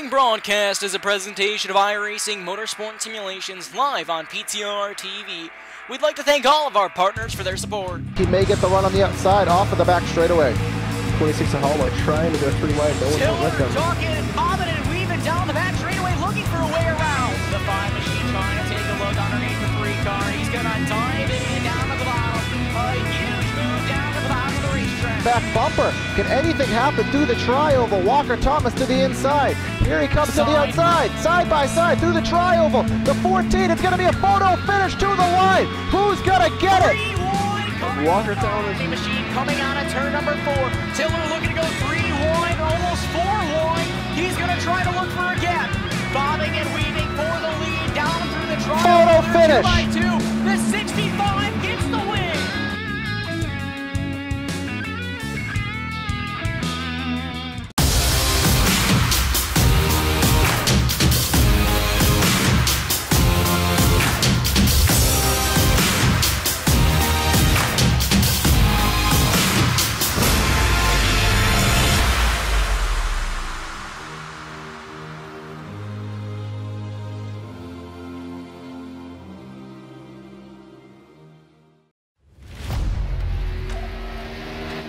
following broadcast is a presentation of iRacing Motorsport Simulations live on PTR TV. We'd like to thank all of our partners for their support. He may get the run on the outside off of the back straightaway. 26 and Holloway trying to go three wide. No one will let them. Talking and bobbing and weaving down the back straightaway, looking for a way around. The 5 machine trying to take a look underneath the 3 car. He's gonna dive it in down to the bottom. A huge move down to the bottom of the racetrack. Back bumper. Can anything happen through the tri-oval? Walker Thomas to the inside. Here he comes to the outside. Side by side through the tri-oval. The 14. It's gonna be a photo finish to the line. Who's gonna get it? Walker Thomas. Machine coming out of turn number 4. Tiller looking to go 3 wide, almost 4 wide. He's going to try to look for a gap. Bobbing and weaving for the lead down through the trial. Photo finish. 2x2. The 65 gets the win.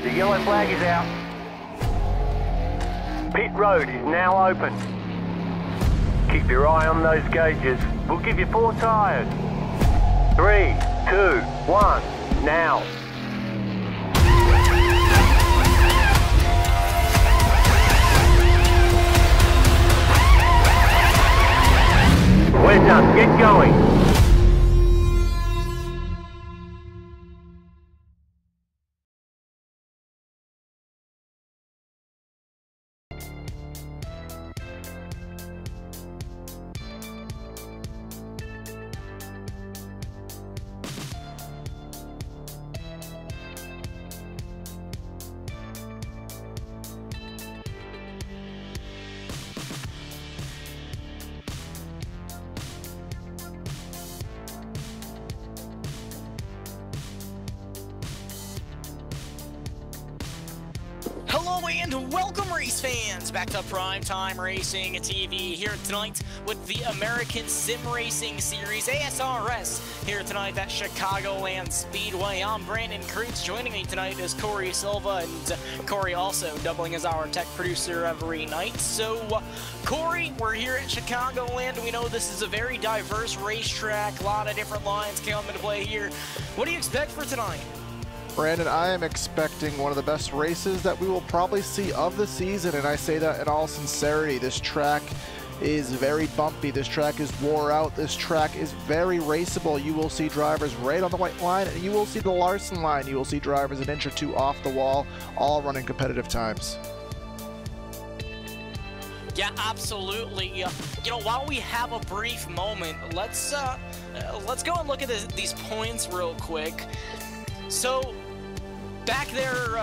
The yellow flag is out. Pit road is now open. Keep your eye on those gauges. We'll give you 4 tyres. 3, 2, 1, now. We're done. Get going. Hello and welcome, race fans, back to Primetime Racing TV here tonight with the American Sim Racing Series, ASRS, here tonight at Chicagoland Speedway. I'm Brandon Krutz. Joining me tonight is Corey Silva, and Corey also doubling as our tech producer every night. So, Corey, we're here at Chicagoland. We know this is a very diverse racetrack, a lot of different lines come into play here. What do you expect for tonight? Brandon, I am expecting one of the best races that we will probably see of the season, and I say that in all sincerity. This track is very bumpy. This track is wore out. This track is very raceable. You will see drivers right on the white line, and you will see the Larson line. You will see drivers an inch or 2 off the wall, all running competitive times. Yeah, absolutely. You know, while we have a brief moment, let's go and look at these points real quick. So, back there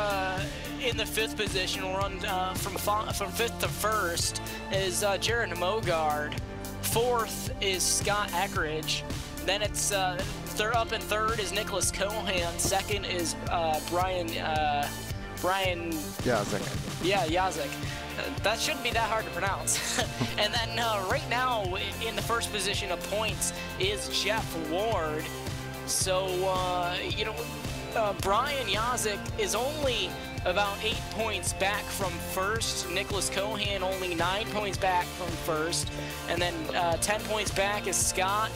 in the 5th position, run from 5th to 1st, is Jared Mogard. 4th is Scott Eckridge. Then it's up in 3rd is Nicholas Cohan. 2nd is Brian Yazek. Yeah, Yazek. That shouldn't be that hard to pronounce. And then right now in the 1st position of points is Jeff Ward. So you know, Brian Yazek is only about 8 points back from 1st. Nicholas Cohan only 9 points back from 1st. And then 10 points back is Scott.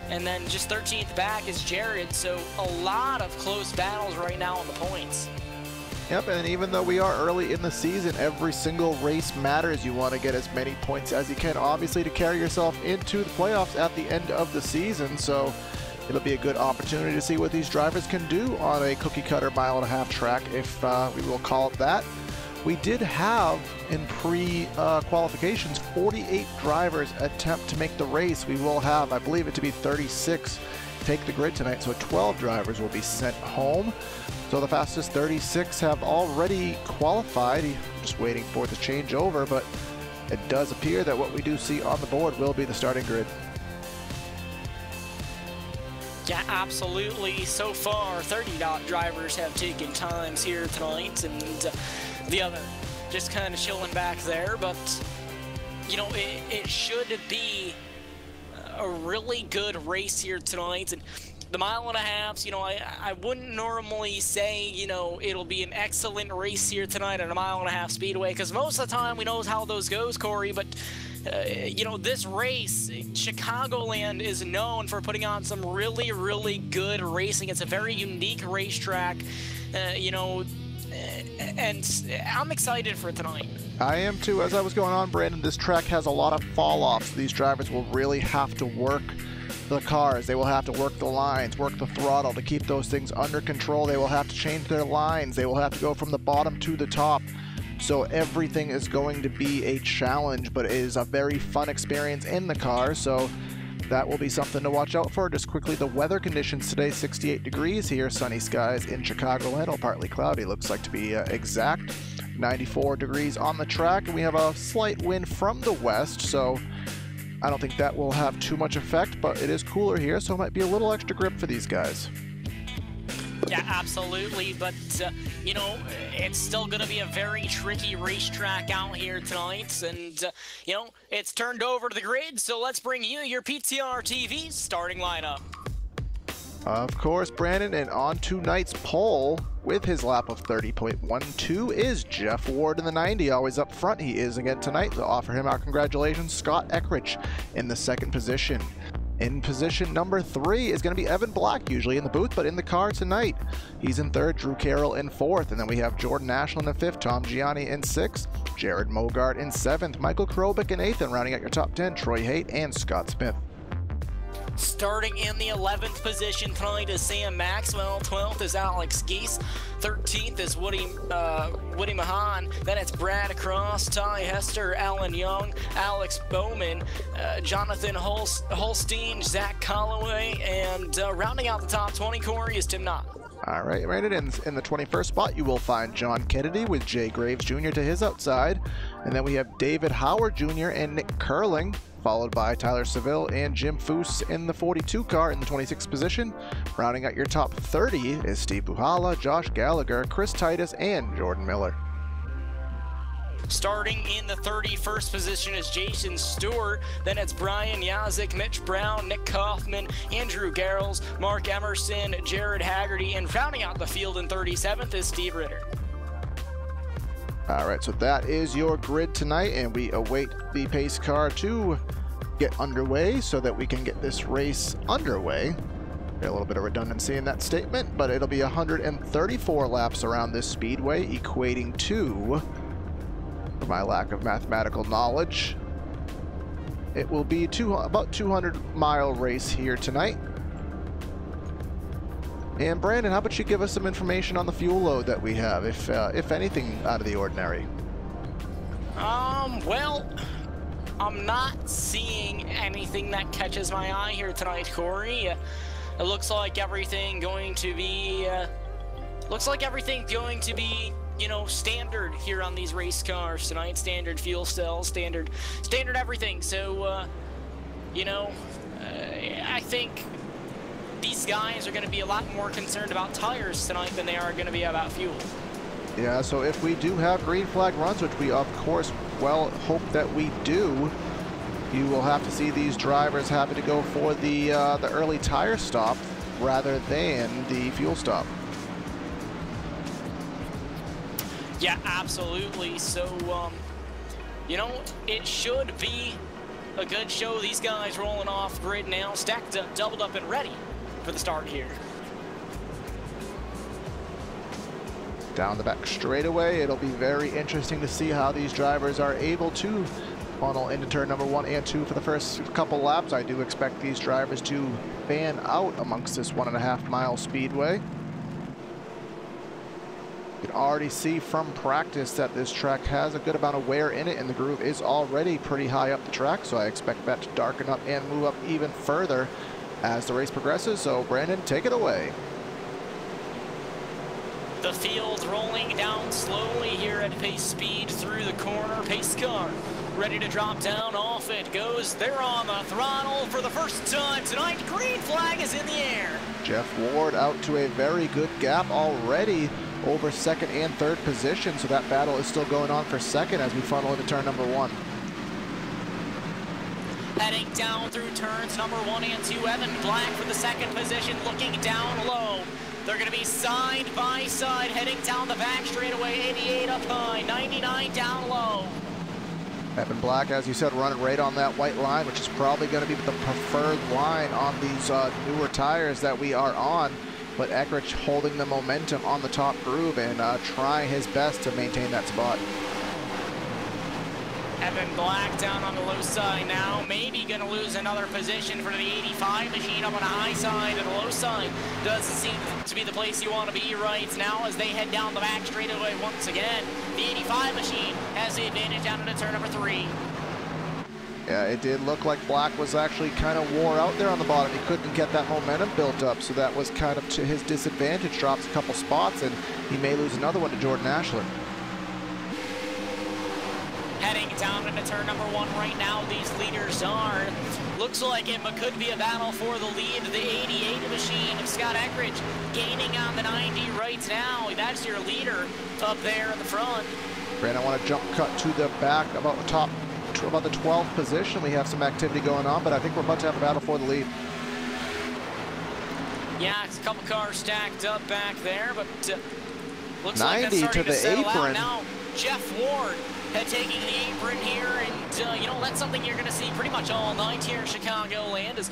And then just 13th back is Jared. So a lot of close battles right now on the points. Yep, and even though we are early in the season, every single race matters. You want to get as many points as you can, obviously, to carry yourself into the playoffs at the end of the season. So it'll be a good opportunity to see what these drivers can do on a cookie-cutter mile-and-a-half track, if we will call it that. We did have, in pre-qualifications, 48 drivers attempt to make the race. We will have, I believe it to be 36, take the grid tonight, so 12 drivers will be sent home. So the fastest 36 have already qualified. Just waiting for it to change over, but it does appear that what we do see on the board will be the starting grid. Yeah, absolutely. So far, 30 drivers have taken times here tonight, and the other just kind of chilling back there. But you know, it should be a really good race here tonight. And the 1.5 miles, you know, I wouldn't normally say, you know, it'll be an excellent race here tonight at a 1.5 mile speedway, because most of the time we know how those goes, Corey, but you know, this race, Chicagoland is known for putting on some really, really good racing. It's a very unique racetrack, you know, and I'm excited for tonight. I am too. As I was going on, Brandon, this track has a lot of fall-offs. These drivers will really have to work the cars. They will have to work the lines, work the throttle to keep those things under control. They will have to change their lines. They will have to go from the bottom to the top. So everything is going to be a challenge, but it is a very fun experience in the car. So that will be something to watch out for. Just quickly, the weather conditions today, 68 degrees here, sunny skies in Chicagoland, or partly cloudy, looks like to be exact. 94 degrees on the track, and we have a slight wind from the west, so I don't think that will have too much effect, but it is cooler here, so it might be a little extra grip for these guys. Yeah, absolutely, but you know, it's still going to be a very tricky racetrack out here tonight, and you know, it's turned over to the grid, so let's bring you your PTR TV starting lineup. Of course, Brandon, and on tonight's pole with his lap of 30.12 is Jeff Ward in the 90, always up front. He is again tonight, so offer him our congratulations. Scott Eckrich in the 2nd position. In position number 3 is going to be Evan Black, usually in the booth, but in the car tonight. He's in 3rd, Drew Carroll in 4th, and then we have Jordan Ashland in 5th, Tom Gianni in 6th, Jared Mogart in 7th, Michael Krobik in 8th, and rounding out your top 10, Troy Haight and Scott Smith. Starting in the 11th position tonight is Sam Maxwell. 12th is Alex Geese. 13th is Woody Mahan. Then it's Brad Cross, Ty Hester, Alan Young, Alex Bowman, Jonathan Holstein, Zach Colloway, and rounding out the top 20, Corey, is Tim Knott. All right, right in the 21st spot, you will find John Kennedy with Jay Graves Jr. to his outside. And then we have David Howard Jr. and Nick Curling, followed by Tyler Seville and Jim Foose in the 42 car in the 26th position. Rounding out your top 30 is Steve Buhala, Josh Gallagher, Chris Titus, and Jordan Miller. Starting in the 31st position is Jason Stewart. Then it's Brian Yazik, Mitch Brown, Nick Kaufman, Andrew Garrels, Mark Emerson, Jared Haggerty, and rounding out the field in 37th is Steve Ritter. All right, so that is your grid tonight, and we await the pace car to get underway so that we can get this race underway. A little bit of redundancy in that statement, but it'll be 134 laps around this speedway, equating to, for my lack of mathematical knowledge, it will be about 200-mile race here tonight. And Brandon, how about you give us some information on the fuel load that we have, if anything out of the ordinary? Well, I'm not seeing anything that catches my eye here tonight, Corey. It looks like everything going to be, you know, standard here on these race cars tonight. Standard fuel cells, standard everything. So, you know, I think these guys are going to be a lot more concerned about tires tonight than they are going to be about fuel. Yeah, so if we do have green flag runs, which we of course well hope that we do, you will have to see these drivers having to go for the early tire stop rather than the fuel stop. Yeah, absolutely. So, you know, it should be a good show. These guys rolling off grid now, stacked up, doubled up, and ready for the start here. Down the back straightaway, it'll be very interesting to see how these drivers are able to funnel into turn number 1 and 2 for the first couple laps. I do expect these drivers to fan out amongst this 1.5 mile speedway. You can already see from practice that this track has a good amount of wear in it, and the groove is already pretty high up the track, so I expect that to darken up and move up even further as the race progresses. So Brandon, take it away. The field rolling down slowly here at pace speed through the corner. Pace car ready to drop down. Off it goes. They're on the throttle for the first time tonight. Green flag is in the air. Jeff Ward out to a very good gap already over 2nd and 3rd position, so that battle is still going on for 2nd as we funnel into turn number 1. heading down through turns number 1 and 2. Evan Black for the second position, looking down low. They're going to be side by side, heading down the back straightaway. 88 up high, 99 down low. Evan Black, as you said, running right on that white line, which is probably going to be the preferred line on these newer tires that we are on. But Eckrich holding the momentum on the top groove and trying his best to maintain that spot. Evan Black down on the low side now, maybe going to lose another position for the 85 machine up on the high side, and the low side doesn't seem to be the place you want to be right now as they head down the back straightaway once again. The 85 machine has the advantage down into turn number 3. Yeah, it did look like Black was actually kind of wore out there on the bottom. He couldn't get that momentum built up, so that was kind of to his disadvantage. Drops a couple spots, and he may lose another one to Jordan Ashland. Heading down into turn number 1 right now, these leaders are. Looks like it could be a battle for the lead. The 88 machine of Scott Eckrich gaining on the 90 right now. That's your leader up there in the front. Brandon, I want to jump cut to the back about the top, about the 12th position. We have some activity going on, but I think we're about to have a battle for the lead. Yeah, it's a couple cars stacked up back there, but looks 90 like that's starting to the settle apron. out now. Jeff Ward taking the apron here, and you know, that's something you're going to see pretty much all night here in Chicagoland as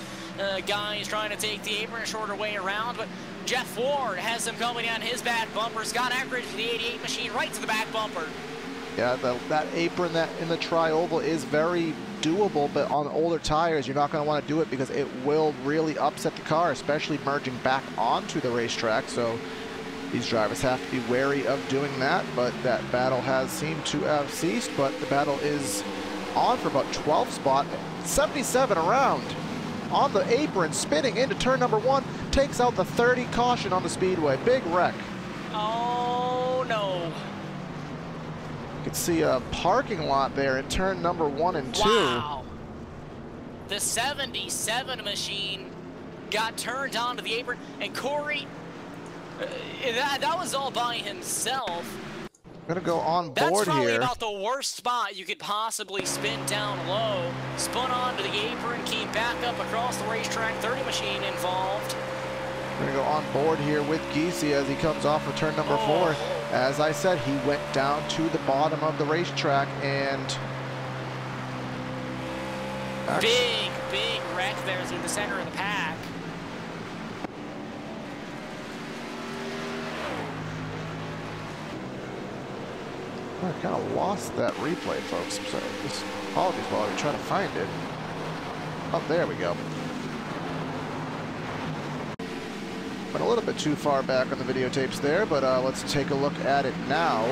guys trying to take the apron a shorter way around, but Jeff Ward has them coming on his back bumper. Scott Eckrich, the 88 machine, right to the back bumper. Yeah, that apron that in the tri-oval is very doable, but on older tires, you're not going to want to do it because it will really upset the car, especially merging back onto the racetrack. So these drivers have to be wary of doing that, but that battle has seemed to have ceased, but the battle is on for about 12th spot. 77 around on the apron, spinning into turn number 1, takes out the 30 caution on the speedway. Big wreck. Oh, no. You can see a parking lot there in turn number 1 and 2. Wow. The 77 machine got turned onto the apron, and Corey, that was all by himself. I'm gonna go on board here. That's probably about the worst spot you could possibly spin down low. Spun onto the apron, came back up across the racetrack, 30 machine involved. We're gonna go on board here with Giese as he comes off for turn number 4. As I said, he went down to the bottom of the racetrack and big wreck there through the center of the pack. I kind of lost that replay, folks. I'm sorry. Just apologies while I try to find it. Oh, there we go. Went a little bit too far back on the videotapes there, but let's take a look at it now.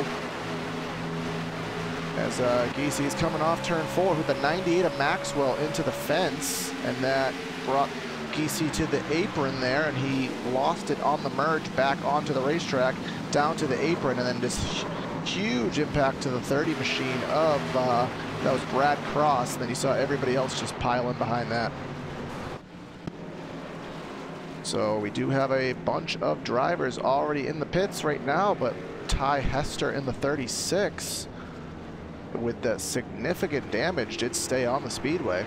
As Giese is coming off turn 4 with the 98 of Maxwell into the fence, and that brought Giese to the apron there, and he lost it on the merge back onto the racetrack, down to the apron, and then this huge impact to the 30 machine of, that was Brad Cross, and then you saw everybody else just piling behind that. So we do have a bunch of drivers already in the pits right now, but Ty Hester in the 36 with the significant damage did stay on the speedway.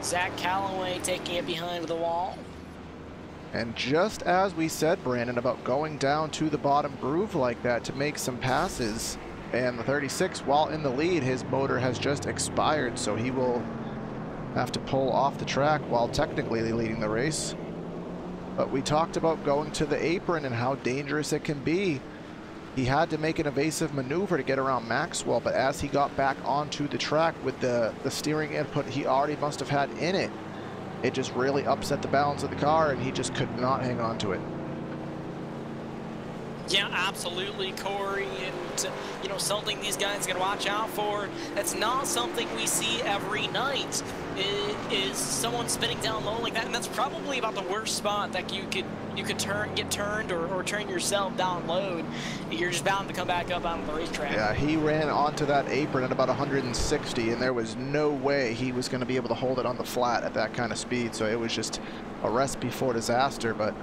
Zach Calloway taking it behind the wall. And just as we said, Brandon, about going down to the bottom groove like that to make some passes, and the 36, while in the lead, his motor has just expired, so he will have to pull off the track while technically leading the race. But we talked about going to the apron and how dangerous it can be. He had to make an evasive maneuver to get around Maxwell, but as he got back onto the track with the steering input he already must have had in it, it just really upset the balance of the car, and he just could not hang on to it. Yeah, absolutely, Corey, and you know, something these guys got to watch out for. That's not something we see every night, is someone spinning down low like that, and that's probably about the worst spot that you could get turned or turn yourself down low. You're just bound to come back up onto the racetrack. Yeah, he ran onto that apron at about 160, and there was no way he was going to be able to hold it on the flat at that kind of speed, so it was just a recipe for disaster. But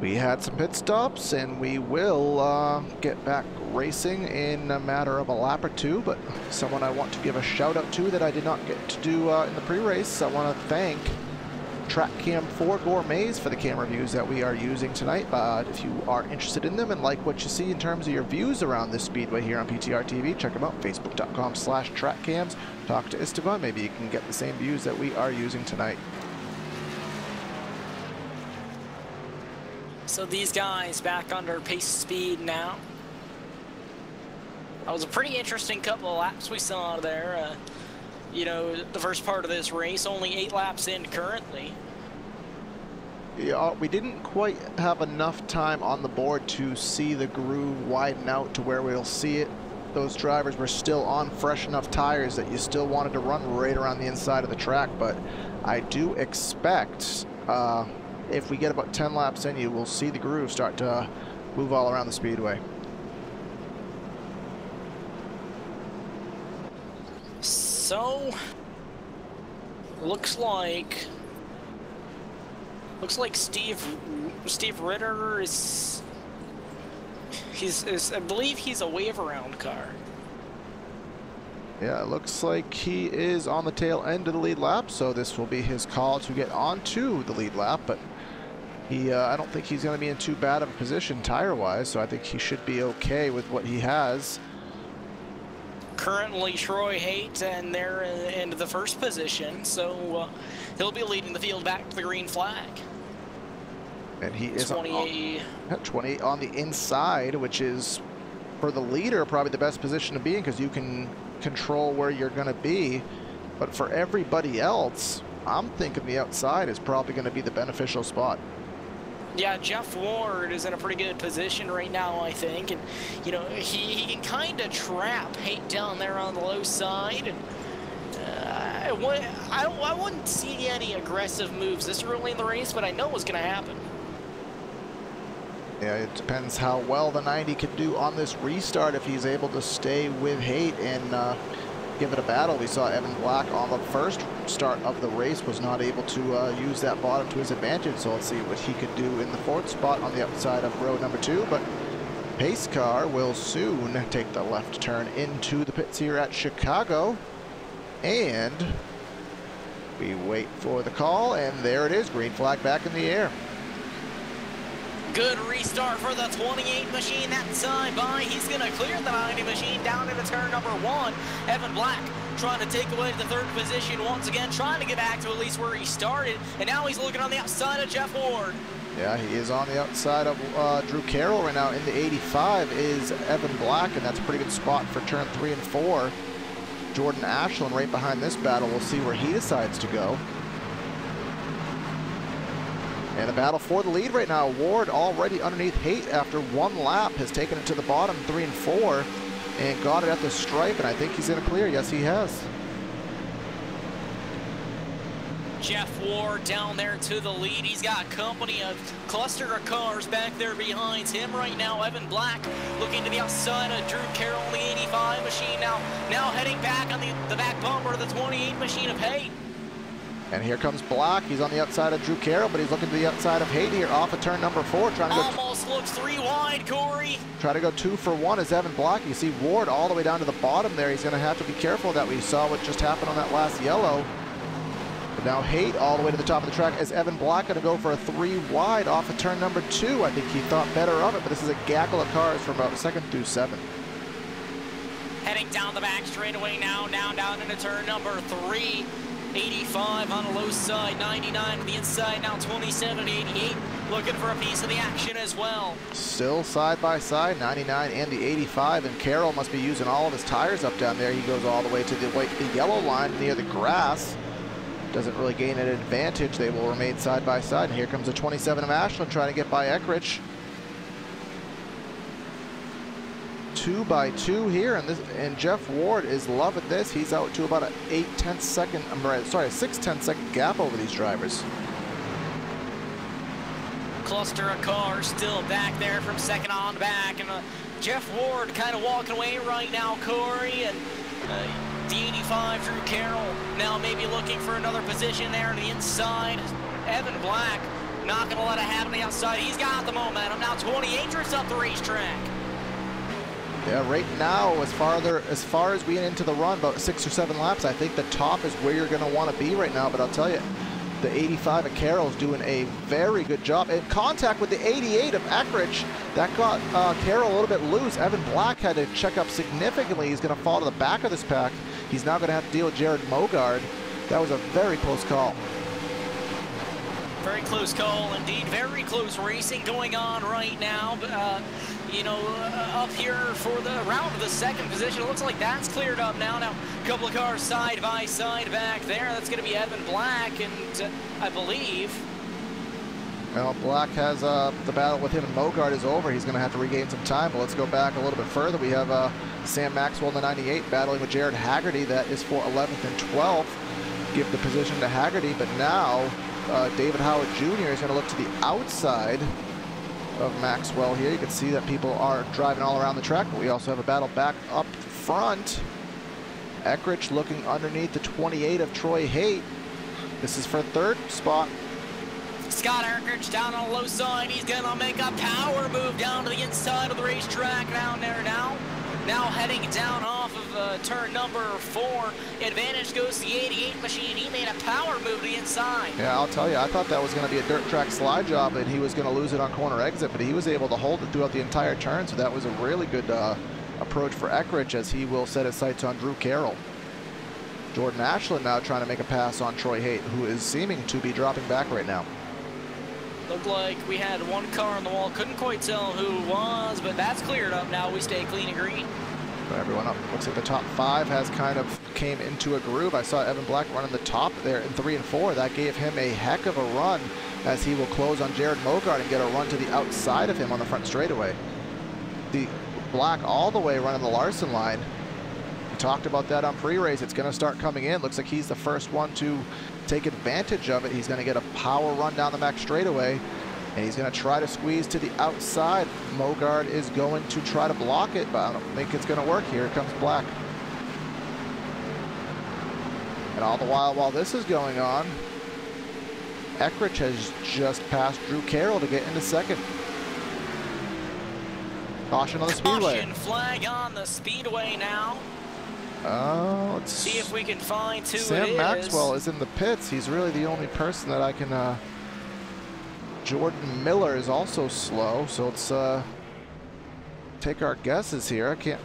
We had some pit stops, and we will get back racing in a matter of a lap or two, but someone I want to give a shout out to that I did not get to do in the pre-race. I want to thank TrackCam 4 Gourmets for the camera views that we are using tonight. If you are interested in them and like what you see in terms of your views around this speedway here on PTR TV, check them out, facebook.com/trackcams. Talk to Istvan, maybe you can get the same views that we are using tonight. So these guys back under pace speed now. That was a pretty interesting couple of laps we saw there. You know, the first part of this race, only 8 laps in currently. Yeah, we didn't quite have enough time on the board to see the groove widen out to where we'll see it. Those drivers were still on fresh enough tires that you still wanted to run right around the inside of the track, but I do expect if we get about 10 laps in, you will see the groove start to move all around the speedway. So, looks like Steve Ritter is I believe he's a wave around car. Yeah, it looks like he is on the tail end of the lead lap, so this will be his call to get onto the lead lap, but I don't think he's going to be in too bad of a position tire-wise, so I think he should be okay with what he has. Currently, Troy Haight, and they're in the first position, so he'll be leading the field back to the green flag. And he is 28 on the inside, which is, for the leader, probably the best position to be in because you can control where you're going to be. But for everybody else, I'm thinking the outside is probably going to be the beneficial spot. Yeah, Jeff Ward is in a pretty good position right now, I think, and you know he can kind of trap Haight down there on the low side. And I wouldn't see any aggressive moves this early in the race, but I know what's going to happen. Yeah, it depends how well the 90 can do on this restart if he's able to stay with Haight and give it a battle. We saw Evan Black on the first start of the race was not able to use that bottom to his advantage, so let's see what he could do in the 4th spot on the outside of row number 2. But pace car will soon take the left turn into the pits here at Chicago, and we wait for the call, and there it is, green flag back in the air. Good restart for the 28 machine that side by. He's going to clear the 90 machine down into turn number 1. Evan Black trying to take away the 3rd position once again, trying to get back to at least where he started. And now he's looking on the outside of Jeff Ward. Yeah, he is on the outside of Drew Carroll right now. In the 85 is Evan Black, and that's a pretty good spot for turn 3 and 4. Jordan Ashland right behind this battle. We'll see where he decides to go. And a battle for the lead right now. Ward already underneath Haight after 1 lap has taken it to the bottom 3 and 4 and got it at the stripe, and I think he's going to clear. Yes, he has. Jeff Ward down there to the lead. He's got company of cluster of cars back there behind him right now. Evan Black looking to the outside of Drew Carroll in the 85 machine now heading back on the back bumper of the 28 machine of Haight. And here comes Black. He's on the outside of Drew Carroll, but he's looking to the outside of Haight here off of turn number 4. Trying to go almost looks 3 wide, Corey. Try to go 2 for 1 as Evan Black. You see Ward all the way down to the bottom there. He's going to have to be careful that we saw what just happened on that last yellow. But now Haight all the way to the top of the track as Evan Black going to go for a 3 wide off of turn number 2. I think he thought better of it, but this is a gaggle of cars from about 2nd through 7th. Heading down the back straightaway now down into turn number 3. 85 on the low side, 99 on the inside, now 27 to 88, looking for a piece of the action as well. Still side by side, 99 and the 85, and Carroll must be using all of his tires up down there. He goes all the way to the yellow line near the grass. Doesn't really gain an advantage. They will remain side by side, and here comes the 27 of Ashland trying to get by Eckrich. 2 by 2 here, and Jeff Ward is loving this. He's out to about a 6-10 second gap over these drivers. Cluster of cars still back there from second on back, and Jeff Ward kind of walking away right now, Corey, and the 85 Drew Carroll now maybe looking for another position there on the inside. Evan Black Not gonna let it happen on the outside. He's got the momentum. Now 28 drifts up the racetrack. Yeah, right now, as far as we get into the run, about 6 or 7 laps, I think the top is where you're going to want to be right now. But I'll tell you, the 85 of Carroll's doing a very good job. In contact with the 88 of Eckridge, that got Carroll a little bit loose. Evan Black had to check up significantly. He's going to fall to the back of this pack. He's now going to have to deal with Jared Mogard. That was a very close call. Very close call indeed. Very close racing going on right now. You know, up here for the round of the second position. It looks like that's cleared up now. Now, a couple of cars side by side back there. That's going to be Evan Black, and I believe. Well, Black has the battle with him, and Mogard is over. He's going to have to regain some time, but let's go back a little bit further. We have Sam Maxwell in the 98 battling with Jared Haggerty. That is for 11th and 12th. Give the position to Haggerty, but now David Howard Jr. is going to look to the outside of Maxwell here. You can see that people are driving all around the track, but we also have a battle back up front. Eckridge looking underneath the 28 of Troy Haight. This is for third spot. Scott Eckridge down on the low side. He's going to make a power move down to the inside of the racetrack down there now. Now heading down off of turn number 4. Advantage goes to the 88 machine. He made a power move to the inside. Yeah, I'll tell you, I thought that was going to be a dirt track slide job and he was going to lose it on corner exit, but he was able to hold it throughout the entire turn, so that was a really good approach for Eckridge as he will set his sights on Drew Carroll. Jordan Ashland now trying to make a pass on Troy Haight, who is seeming to be dropping back right now. Looked like we had one car on the wall. Couldn't quite tell who it was, but that's cleared up now. We stay clean and green. Everyone up. Looks like the top 5 has kind of came into a groove. I saw Evan Black running the top there in 3 and 4. That gave him a heck of a run as he will close on Jared Mogard and get a run to the outside of him on the front straightaway. The Black all the way running the Larson line. We talked about that on pre-race. It's going to start coming in. Looks like he's the first one to take advantage of it. He's going to get a power run down the back straightaway, and he's going to try to squeeze to the outside. Mogard is going to try to block it, but I don't think it's going to work. Here comes Black. And all the while this is going on, Eckridge has just passed Drew Carroll to get into second. Caution on the speedway. Caution flag on the speedway now. Let's see if we can find who it is. Sam Maxwell is in the pits. He's really the only person that I can... Jordan Miller is also slow, so let's take our guesses here. I can't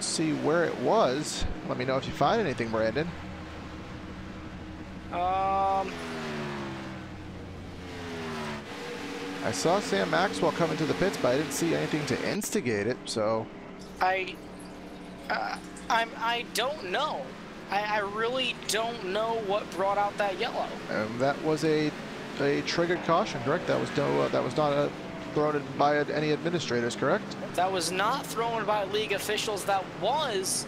see where it was. Let me know if you find anything, Brandon. I saw Sam Maxwell come into the pits, but I didn't see anything to instigate it, so... I don't know. I really don't know what brought out that yellow. That was a triggered caution, correct? That was not thrown by any administrators, correct? That was not thrown by league officials. That was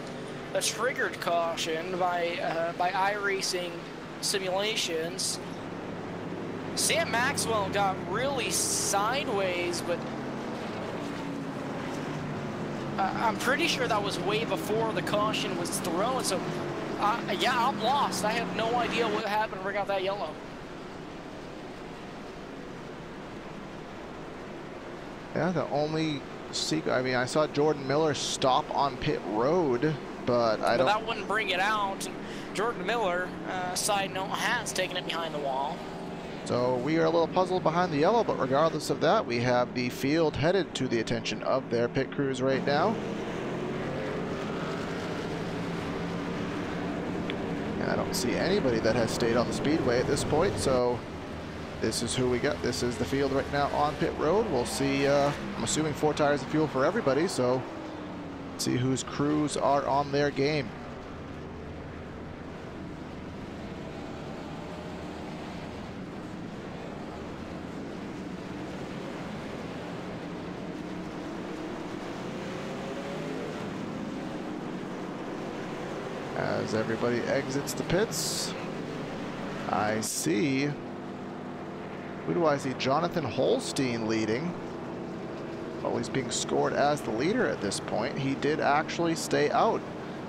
a triggered caution by iRacing Simulations. Sam Maxwell got really sideways, but I'm pretty sure that was way before the caution was thrown. So, yeah, I'm lost. I have no idea what happened to bring out that yellow. Yeah, the only I mean, I saw Jordan Miller stop on pit road, but I don't... That wouldn't bring it out. Jordan Miller, side note, has taken it behind the wall. So we are a little puzzled behind the yellow, but regardless of that, we have the field headed to the attention of their pit crews right now. And I don't see anybody that has stayed on the speedway at this point, so this is who we got. This is the field right now on pit road. We'll see, I'm assuming 4 tires of fuel for everybody, so let's see whose crews are on their game. As everybody exits the pits, I see, who do I see? Jonathan Holstein leading. Well, he's being scored as the leader at this point. He did actually stay out,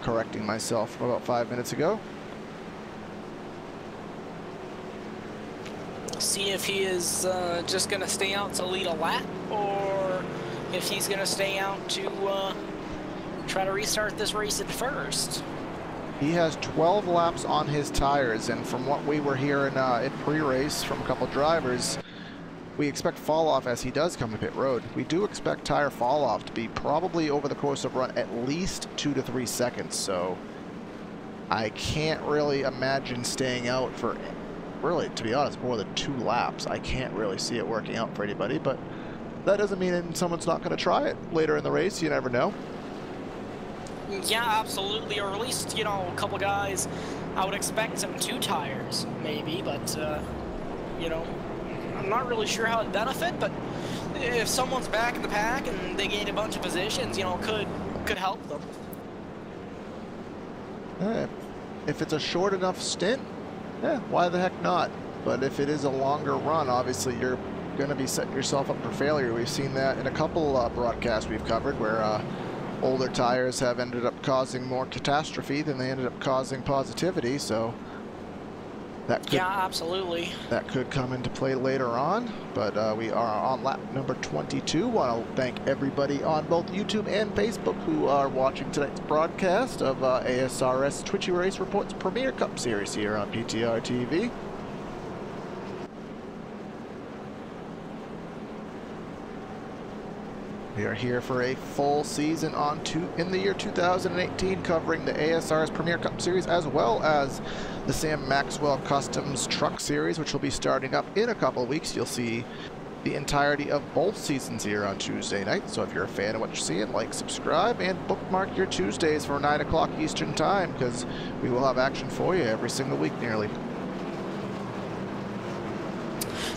correcting myself about 5 minutes ago. see if he is just going to stay out to lead a lap, or if he's going to stay out to try to restart this race at first. He has 12 laps on his tires, and from what we were hearing in pre-race from a couple drivers, we expect fall off as he does come to pit road. We do expect tire fall off to be probably over the course of run at least 2 to 3 seconds, so I can't really imagine staying out for, really, to be honest, more than 2 laps. I can't really see it working out for anybody, but that doesn't mean someone's not going to try it later in the race. You never know. Yeah, absolutely, or at least, you know, a couple guys, I would expect some 2 tires, maybe, but, you know, I'm not really sure how it benefit, but if someone's back in the pack and they gain a bunch of positions, you know, could help them. If it's a short enough stint, yeah, why the heck not? But if it is a longer run, obviously you're going to be setting yourself up for failure. We've seen that in a couple broadcasts we've covered where older tires have ended up causing more catastrophe than they ended up causing positivity, so that could, yeah, absolutely. That could come into play later on, but we are on lap number 22. Want to thank everybody on both YouTube and Facebook who are watching tonight's broadcast of ASRS Twitchy Race Report's Premier Cup Series here on PTR TV. We are here for a full season in the year 2018, covering the ASRS Premier Cup Series as well as the Sam Maxwell Customs Truck Series, which will be starting up in a couple of weeks. You'll see the entirety of both seasons here on Tuesday night. So if you're a fan of what you're seeing, like, subscribe, and bookmark your Tuesdays for 9 o'clock Eastern Time, because we will have action for you every single week nearly.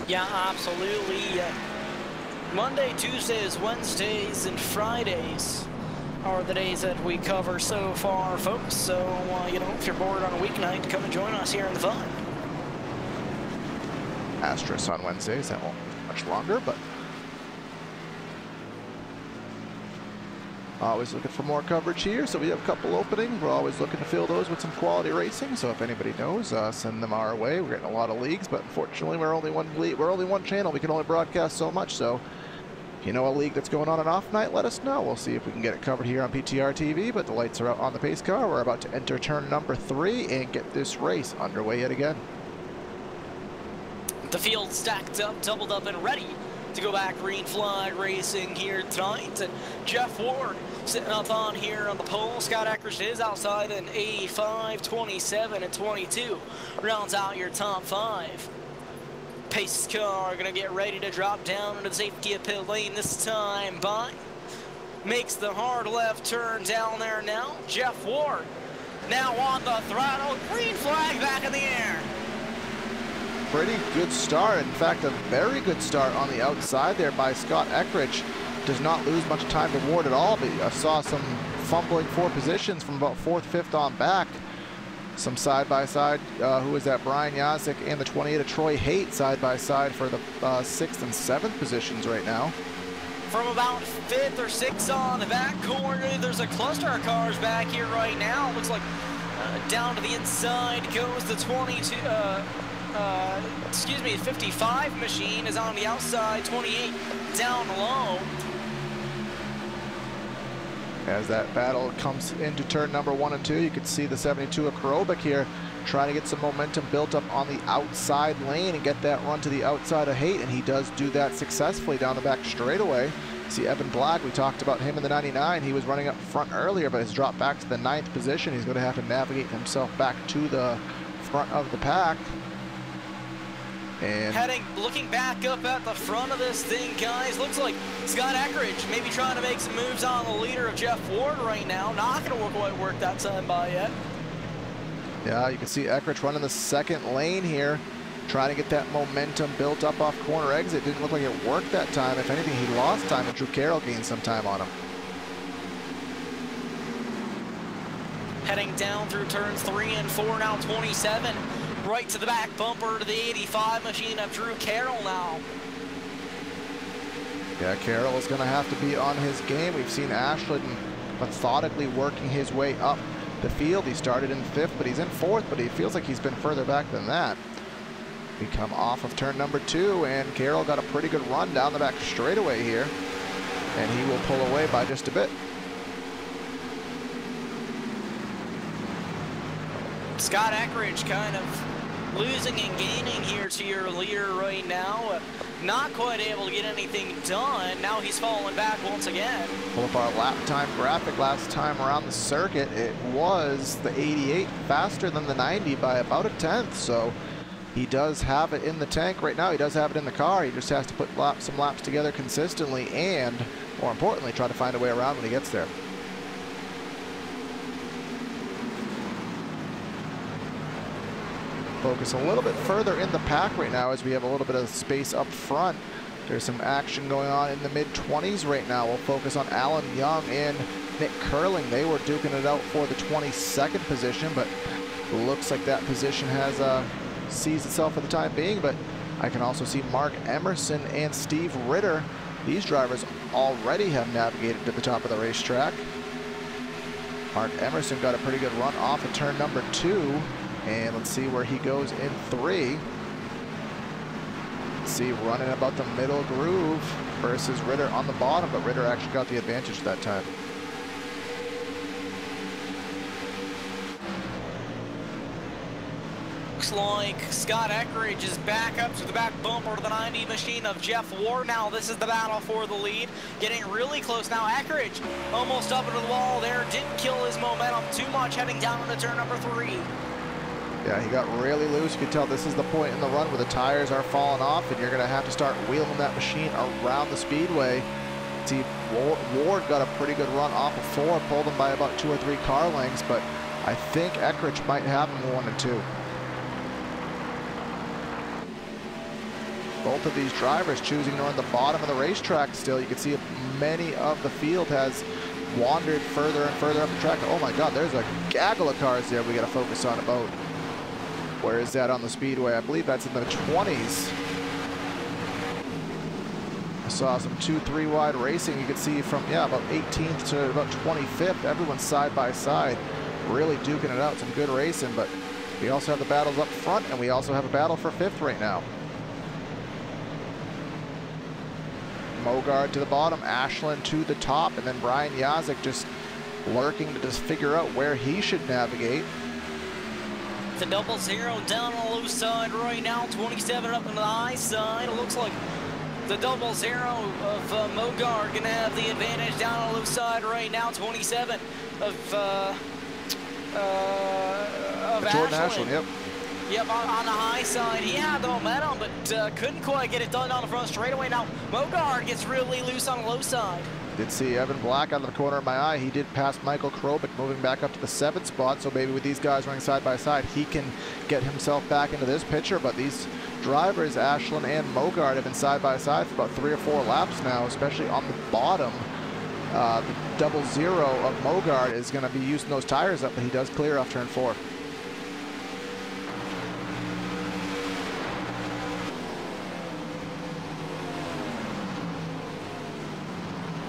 Yeah, absolutely. Monday, Tuesdays, Wednesdays, and Fridays are the days that we cover so far, folks. So, you know, if you're bored on a weeknight, come and join us here in the fun. Asterisk on Wednesdays, that won't be much longer, but always looking for more coverage here. So we have a couple openings. We're always looking to fill those with some quality racing. So if anybody knows, send them our way. We're getting a lot of leagues, but unfortunately, we're only one channel. We can only broadcast so much. So if you know a league that's going on an off night, let us know. We'll see if we can get it covered here on PTR TV, but the lights are out on the pace car. We're about to enter turn number 3 and get this race underway yet again. The field stacked up, doubled up, and ready to go back green flag racing here tonight. And Jeff Ward sitting up on here on the pole. Scott Eckridge is outside in 85, 27, and 22. Rounds out your top 5. Pace car gonna get ready to drop down into the safety of pit lane this time. By makes the hard left turn down there now. Jeff Ward now on the throttle. Green flag back in the air. Pretty good start. In fact, a very good start on the outside there by Scott Eckridge. Does not lose much time to Ward at all, but I saw some fumbling for positions from about 4th, 5th on back. Some side-by-side, who is that? Brian Yasek and the 28 of Troy Haight side-by-side for the 6th and 7th positions right now. From about 5th or 6th on the back corner, there's a cluster of cars back here right now. Looks like down to the inside goes the 22, excuse me, 55 machine is on the outside, 28 down low. As that battle comes into turn number 1 and 2, you can see the 72 of Karobek here trying to get some momentum built up on the outside lane and get that run to the outside of Haight, and he does do that successfully down the back straightaway. See Evan Black, we talked about him in the 99. He was running up front earlier, but has dropped back to the 9th position. He's going to have to navigate himself back to the front of the pack. And looking back up at the front of this thing, guys, looks like Scott Eckridge maybe trying to make some moves on the leader of Jeff Ward right now. Not going to quite work that time by yet. Yeah, you can see Eckridge running the 2nd lane here, trying to get that momentum built up off corner exit. Didn't look like it worked that time. If anything, he lost time, and Drew Carroll gained some time on him. Heading down through turns 3 and 4, now 27. Right to the back bumper to the 85 machine of Drew Carroll now. Yeah, Carroll is going to have to be on his game. We've seen Ashland methodically working his way up the field. He started in 5th, but he's in 4th, but he feels like he's been further back than that. We come off of turn number 2, and Carroll got a pretty good run down the back straightaway here, and he will pull away by just a bit. Scott Eckridge kind of losing and gaining here to your leader right now. Not quite able to get anything done. Now he's falling back once again. Pull up our lap time graphic last time around the circuit. It was the 88 faster than the 90 by about a tenth. So he does have it in the tank right now. He does have it in the car. He just has to put some laps together consistently and, more importantly, try to find a way around when he gets there. Focus a little bit further in the pack right now as we have a little bit of space up front. There's some action going on in the mid-20s right now. We'll focus on Alan Young and Nick Curling. They were duking it out for the 22nd position, but looks like that position has seized itself for the time being. But I can also see Mark Emerson and Steve Ritter. These drivers already have navigated to the top of the racetrack. Mark Emerson got a pretty good run off of turn number 2. And let's see where he goes in 3. Let's see, running about the middle groove versus Ritter on the bottom, but Ritter actually got the advantage that time. Looks like Scott Eckridge is back up to the back bumper of the 90 machine of Jeff Ward. Now this is the battle for the lead. Getting really close now. Eckridge almost up into the wall there. Didn't kill his momentum too much heading down into turn number 3. Yeah, he got really loose. You can tell this is the point in the run where the tires are falling off, and you're going to have to start wheeling that machine around the speedway. See, Ward got a pretty good run off of 4, pulled him by about 2 or 3 car lengths, but I think Eckridge might have him 1 and 2. Both of these drivers choosing to run the bottom of the racetrack still. You can see many of the field has wandered further and further up the track. Oh my God, there's a gaggle of cars there we got to focus on about. Where is that on the speedway? I believe that's in the 20s. I saw some 2-3 wide racing. You can see from, yeah, about 18th to about 25th. Everyone's side by side, really duking it out. Some good racing, but we also have the battles up front, and we also have a battle for 5th right now. Mogard to the bottom, Ashland to the top, and then Brian Yazik just lurking to just figure out where he should navigate. The 00 down on the low side right now, 27 up on the high side. It looks like the 00 of Mogard gonna have the advantage down on the low side right now, 27 of Jordan Ashland, yep. Yep, on the high side, he had the momentum, but couldn't quite get it done on the front straightaway. Now, Mogard gets really loose on the low side. Did see Evan Black out of the corner of my eye. He did pass Michael Krobik, moving back up to the 7th spot, so maybe with these guys running side by side, he can get himself back into this picture. But these drivers, Ashland and Mogard, have been side by side for about 3 or 4 laps now, especially on the bottom. The 00 of Mogard is going to be using those tires up, but he does clear off turn 4.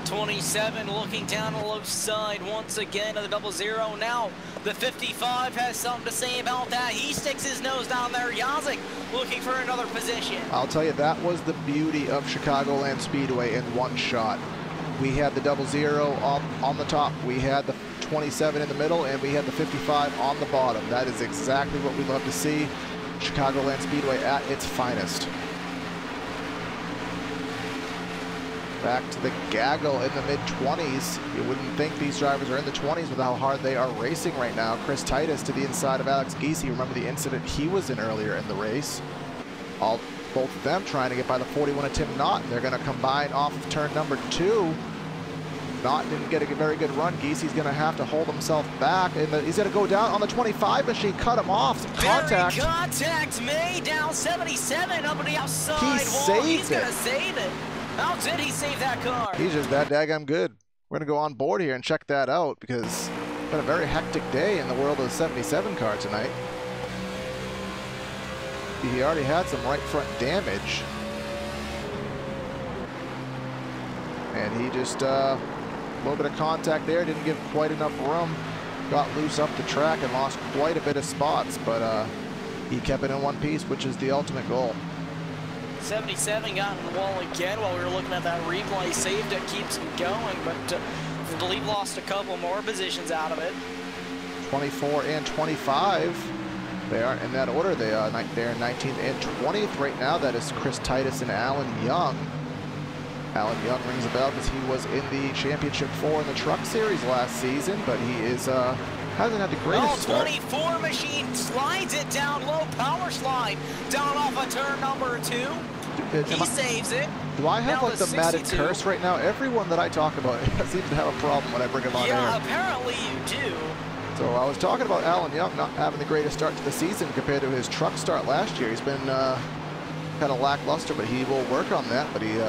27 looking down the low side once again of the 00. Now the 55 has something to say about that. He sticks his nose down there. Yazik looking for another position. I'll tell you, that was the beauty of Chicagoland Speedway in one shot. We had the 00 on the top, we had the 27 in the middle, and we had the 55 on the bottom. That is exactly what we love to see. Chicagoland Speedway at its finest. Back to the gaggle in the mid-20s. You wouldn't think these drivers are in the 20s with how hard they are racing right now. Chris Titus to the inside of Alex Giese. Remember the incident he was in earlier in the race. Both of them trying to get by the 41 of Tim Knott. They're going to combine off of turn number 2. Knott didn't get a very good run. Giese's going to have to hold himself back. He's going to go down on the 25 machine, cut him off. Some contact. Very contact made down 77 up on the outside wall. He's going to save it. How did he save that car? He's just that daggum good. We're going to go on board here and check that out because it's been a very hectic day in the world of the 77 car tonight. He already had some right front damage. And he just, a little bit of contact there, didn't give quite enough room. Got loose up the track and lost quite a bit of spots, but he kept it in one piece, which is the ultimate goal. 77 got in the wall again while we were looking at that replay. Saved it, keeps him going, but I believe lost a couple more positions out of it. 24 and 25. They are in that order. They're 19th and 20th right now. That is Chris Titus and Alan Young. Alan Young rings a bell because he was in the Championship 4 in the Truck Series last season, but he is hasn't had the greatest start. 24 machine slides it down low, power slide down off of turn number 2. He saves it. Do I have now like the matted curse right now? Everyone that I talk about seems to have a problem when I bring him on yeah, air. apparently you do. So I was talking about Alan Young not having the greatest start to the season compared to his truck start last year. He's been kind of lackluster, but he will work on that. But he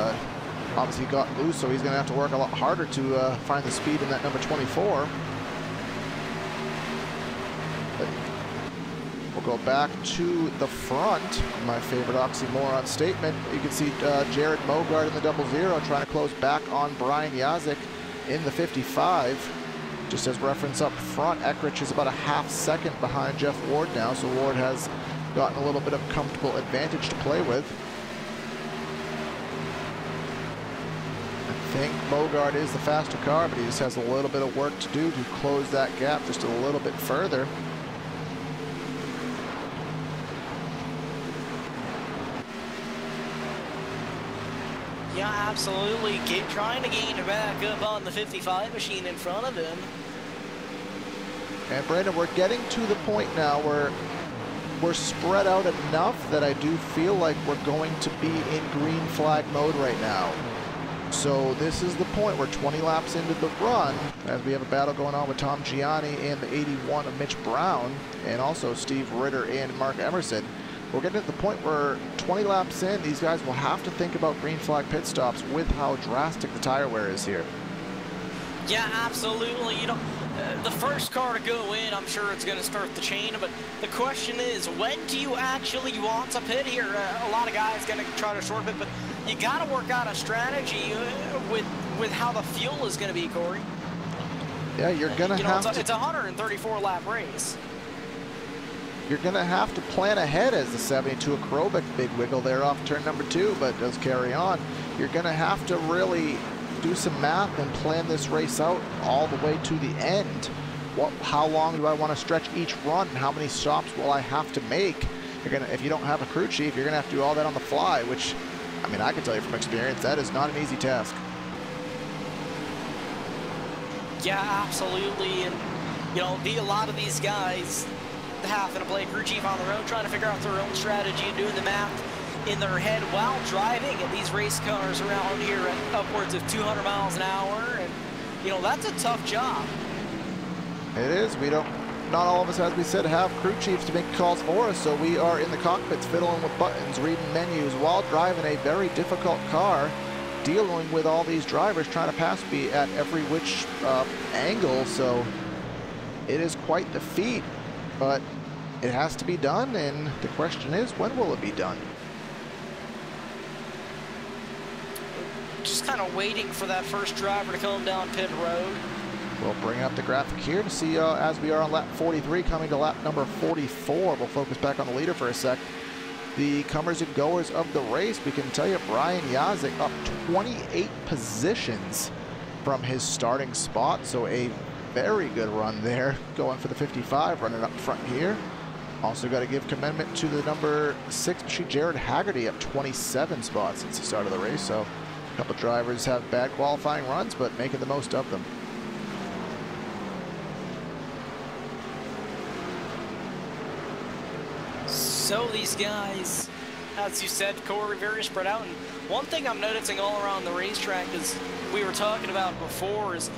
obviously got loose, so he's going to have to work a lot harder to find the speed in that number 24. But we'll go back to the front. My favorite oxymoron statement. You can see Jared Mogard in the 00 trying to close back on Brian Yazik in the 55. Just as reference up front, Eckrich is about a half second behind Jeff Ward now, so Ward has gotten a little bit of comfortable advantage to play with. I think Mogard is the faster car, but he just has a little bit of work to do to close that gap just a little bit further. Yeah, absolutely. Trying to gain back up on the 55 machine in front of him. And Brandon, we're getting to the point now where we're spread out enough that I do feel like we're going to be in green flag mode right now. So this is the point where 20 laps into the run, as we have a battle going on with Tom Gianni and the 81 of Mitch Brown, and also Steve Ritter and Mark Emerson. We're getting to the point where 20 laps in, these guys will have to think about green flag pit stops with how drastic the tire wear is here. Yeah, absolutely. You know, the first car to go in, I'm sure it's going to start the chain, but the question is, when do you actually want to pit here? A lot of guys going to try to short pit, but you got to work out a strategy with how the fuel is going to be, Corey. Yeah, you're going to have to. It's a 134 lap race. You're going to have to plan ahead as the 72 Aerobic big wiggle there off turn number 2, but does carry on. You're going to have to really do some math and plan this race out all the way to the end. How long do I want to stretch each run? How many stops will I have to make? If you don't have a crew chief, you're going to have to do all that on the fly, which, I mean, I can tell you from experience, that is not an easy task. Yeah, absolutely. And, you know, a lot of these guys having to play crew chief on their own, trying to figure out their own strategy and doing the math in their head while driving in these race cars around here at upwards of 200 miles an hour. And, you know, that's a tough job. It is. Not all of us, as we said, have crew chiefs to make calls for us, so we are in the cockpits fiddling with buttons, reading menus while driving a very difficult car, dealing with all these drivers trying to pass me at every which angle. So it is quite the feat. But it has to be done, and the question is, when will it be done? Just kind of waiting for that first driver to come down pit road. We'll bring up the graphic here to see as we are on lap 43, coming to lap number 44. We'll focus back on the leader for a sec. The comers and goers of the race, we can tell you Brian Yazik up 28 positions from his starting spot, so a very good run there, going for the 55, running up front here. Also got to give commendment to the number 6 machine, Jared Haggerty, up 27 spots since the start of the race. So a couple drivers have bad qualifying runs, but making the most of them. So these guys, as you said, Corey, very spread out. And one thing I'm noticing all around the racetrack is we were talking about before is,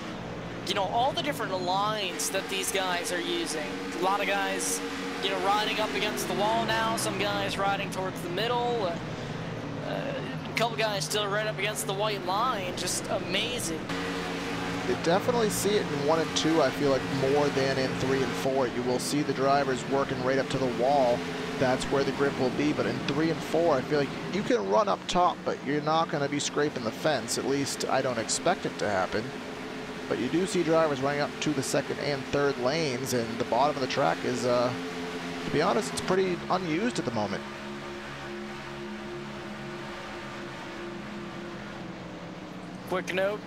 you know, all the different lines that these guys are using. A lot of guys, you know, riding up against the wall now. Some guys riding towards the middle. A couple guys still right up against the white line. Just amazing. You definitely see it in 1 and 2, I feel like, more than in 3 and 4. You will see the drivers working right up to the wall. That's where the grip will be. But in 3 and 4, I feel like you can run up top, but you're not going to be scraping the fence. At least I don't expect it to happen. But you do see drivers running up to the 2nd and 3rd lanes, and the bottom of the track is to be honest, it's pretty unused at the moment. Quick note,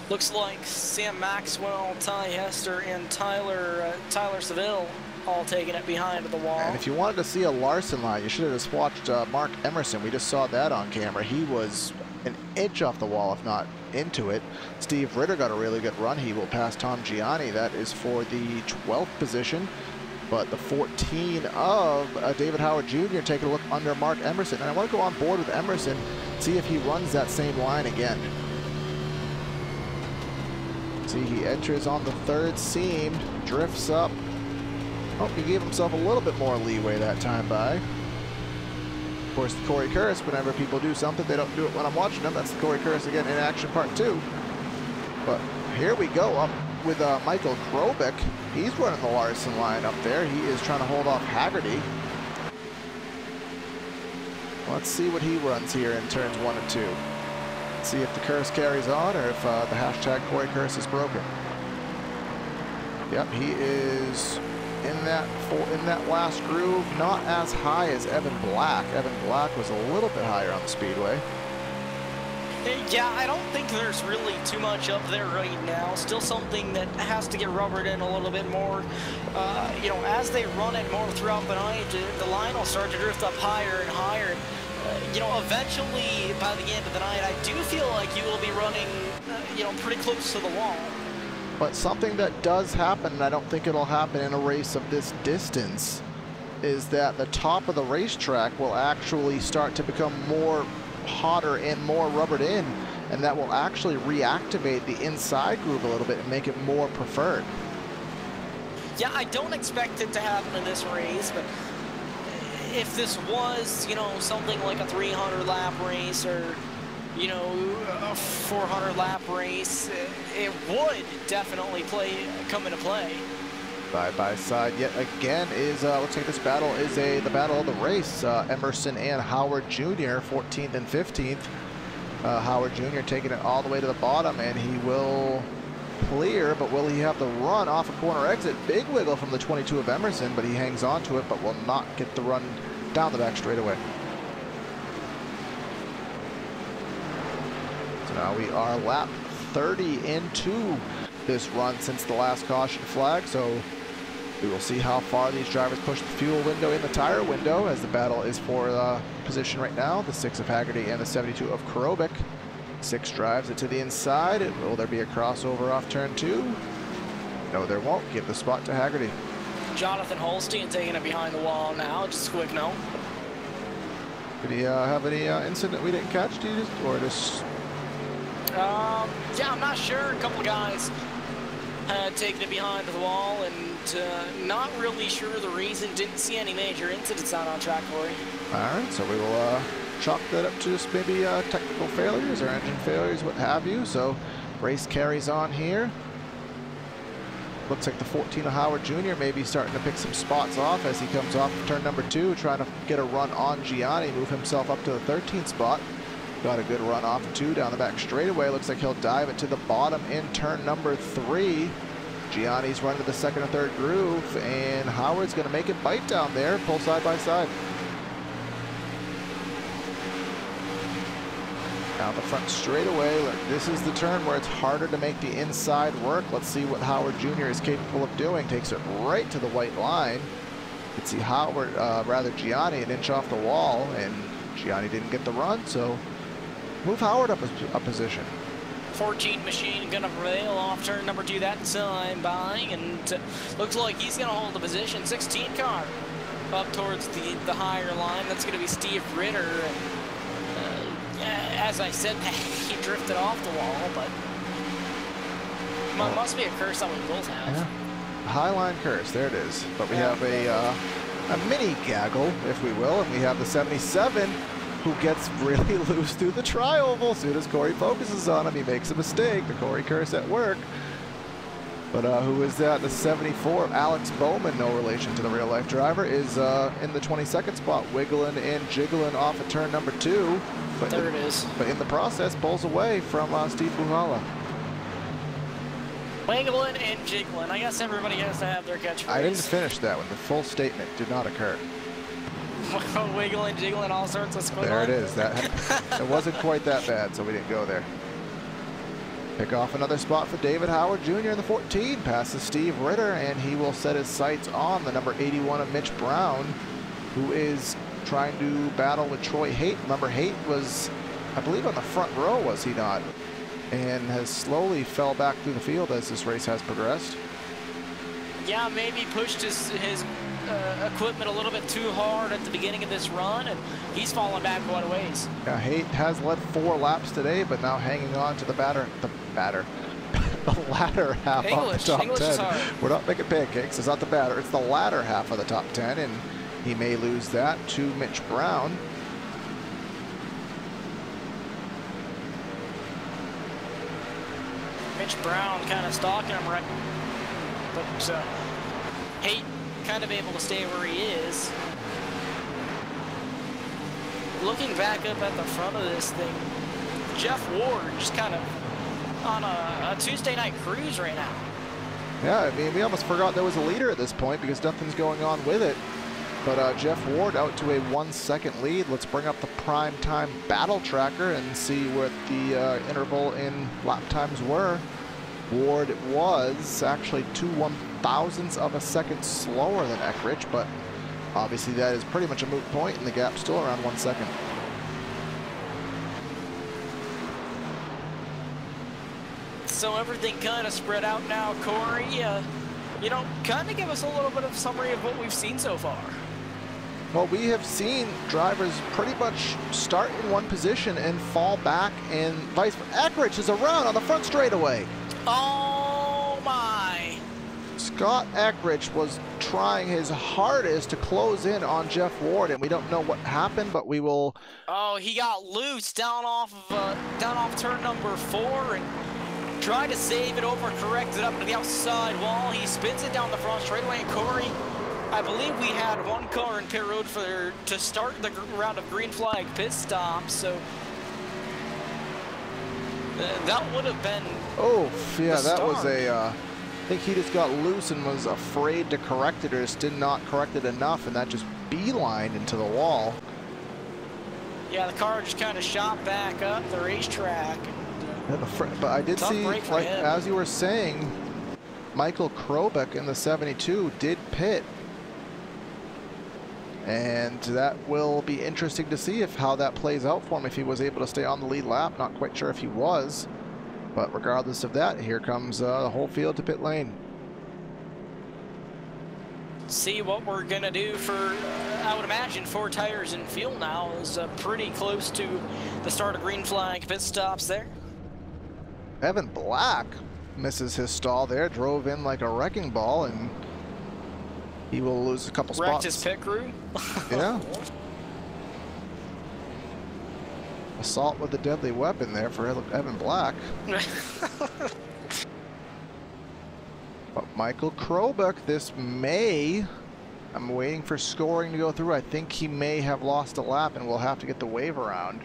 looks like Sam Maxwell, Ty Hester, and Tyler Seville all taking it behind the wall. And if you wanted to see a Larson line, you should have just watched Mark Emerson. We just saw that on camera. He was an inch off the wall, if not into it. Steve Ritter got a really good run. He will pass Tom Gianni. That is for the 12th position. But the 14 of David Howard Jr. taking a look under Mark Emerson. And I want to go on board with Emerson, see if he runs that same line again. See, he enters on the 3rd seam, drifts up. Oh, he gave himself a little bit more leeway that time by. Of course, the Corey Curtis, whenever people do something, they don't do it when I'm watching them. That's the Corey Curtis again in action part 2. But here we go up with Michael Krobik. He's running the Larson line up there. He is trying to hold off Haggerty. Let's see what he runs here in turns 1 and 2. See if the curse carries on or if the hashtag Corey Curse is broken. Yep, he is in that last groove, not as high as Evan Black. Evan Black was a little bit higher on the speedway. Yeah, I don't think there's really too much up there right now. Still something that has to get rubbered in a little bit more. You know, as they run it more throughout the night, the line will start to drift up higher and higher. You know, eventually, by the end of the night, I do feel like you will be running, you know, pretty close to the wall. But something that does happen, and I don't think it'll happen in a race of this distance, is that the top of the racetrack will actually start to become more hotter and more rubbered in, and that will actually reactivate the inside groove a little bit and make it more preferred. Yeah, I don't expect it to happen in this race, but if this was, you know, something like a 300 lap race or, you know, a 400 lap race, it would definitely come into play. Side by side yet again is, looks like this battle is the battle of the race. Emerson and Howard Jr., 14th and 15th. Howard Jr. taking it all the way to the bottom, and he will clear, but will he have the run off a corner exit? Big wiggle from the 22 of Emerson, but he hangs on to it, but will not get the run down the back straightaway. So now we are lap 30 into this run since the last caution flag, so we will see how far these drivers push the fuel window in the tire window, as the battle is for position right now. The 6 of Haggerty and the 72 of Krobik. 6 drives it to the inside. Will there be a crossover off turn 2? No, there won't. Give the spot to Haggerty. Jonathan Holstein taking it behind the wall now. Just a quick note. Did he have any incident we didn't catch? Did you just, or just? Yeah, I'm not sure. A couple of guys had taken it behind the wall, and not really sure the reason. Didn't see any major incidents out on track, Corey. All right, so we will chalk that up to just maybe technical failures or engine failures, what have you. So race carries on here. Looks like the 14 of Howard Jr. may be starting to pick some spots off as he comes off of turn number 2, trying to get a run on Gianni, move himself up to the 13th spot. Got a good run off of 2 down the back straightaway. Looks like he'll dive it to the bottom in turn number 3. Gianni's running to the 2nd or 3rd groove, and Howard's going to make it bite down there, pull side by side. Down the front straightaway, look, this is the turn where it's harder to make the inside work. Let's see what Howard Jr. is capable of doing. Takes it right to the white line. You can see Howard, Gianni, an inch off the wall, and Gianni didn't get the run, so move Howard up a position. 14 machine gonna prevail off turn number 2 that time by, and looks like he's gonna hold the position. 16 car up towards the higher line. That's gonna be Steve Ritter. As I said, he drifted off the wall, but must be a curse that we both have. Yeah. High line curse, there it is. But we have a mini gaggle, if we will, and we have the 77 who gets really loose through the tri-oval. As soon as Corey focuses on him, he makes a mistake. The Corey curse at work. But who is that? The 74, Alex Bowman, no relation to the real-life driver, is in the 22nd spot, wiggling and jiggling off of turn number 2. But there it is. But in the process, pulls away from Steve Buhala. Wiggling and jiggling. I guess everybody has to have their catchphrase. I didn't finish that one. The full statement did not occur. Wiggling, jiggling, all sorts of squiggling. There it is. It wasn't quite that bad, so we didn't go there. Pick off another spot for David Howard Jr. in the 14. Passes Steve Ritter, and he will set his sights on the number 81 of Mitch Brown, who is trying to battle with Troy Haight. Remember, Haight was, I believe, on the front row, was he not? And has slowly fell back through the field as this race has progressed. Yeah, maybe pushed his equipment a little bit too hard at the beginning of this run, and he's fallen back quite a ways. Yeah, Haight has led 4 laps today, but now hanging on to the ladder half of the top 10. We're not making pancakes. It's not the batter. It's the latter half of the top 10, and he may lose that to Mitch Brown. Mitch Brown kind of stalking him right, but Haight kind of able to stay where he is. Looking back up at the front of this thing, Jeff Ward just kind of on a Tuesday night cruise right now. Yeah, I mean, we almost forgot there was a leader at this point because nothing's going on with it. But Jeff Ward out to a 1-second lead. Let's bring up the prime time battle tracker and see what the interval in lap times were. Ward was actually 2 1/1000ths of a second slower than Eckrich, but obviously that is pretty much a moot point, and the gap's still around 1 second. So everything kind of spread out now, Corey. You know, kind of give us a little bit of summary of what we've seen so far. Well, we have seen drivers pretty much start in one position and fall back, and vice versa. Eckrich is around on the front straightaway. Oh my! Scott Eckrich was trying his hardest to close in on Jeff Ward, and we don't know what happened, but we will. Oh, he got loose down off turn number 4 and tried to save it over, corrected up to the outside wall. He spins it down the front straightaway, and Corey, I believe we had one car in pit road to start the round of green flag pit stops, so that would have been. Oh, yeah, that was a. I think he just got loose and was afraid to correct it, or just did not correct it enough, and that just beelined into the wall. Yeah, the car just kind of shot back up the racetrack. But I did see, like as you were saying, Michael Krobek in the 72 did pit. And that will be interesting to see how that plays out for him, if he was able to stay on the lead lap. Not quite sure if he was. But regardless of that, here comes the whole field to pit lane. See what we're going to do for, I would imagine, 4 tires in fuel now is pretty close to the start of green flag pit stops there. Evan Black misses his stall there, drove in like a wrecking ball, and he will lose a couple spots. Wrecked his pit crew. Yeah. Assault with a deadly weapon there for Evan Black. But Michael Krobek, this may, I'm waiting for scoring to go through. I think he may have lost a lap and we'll have to get the wave around.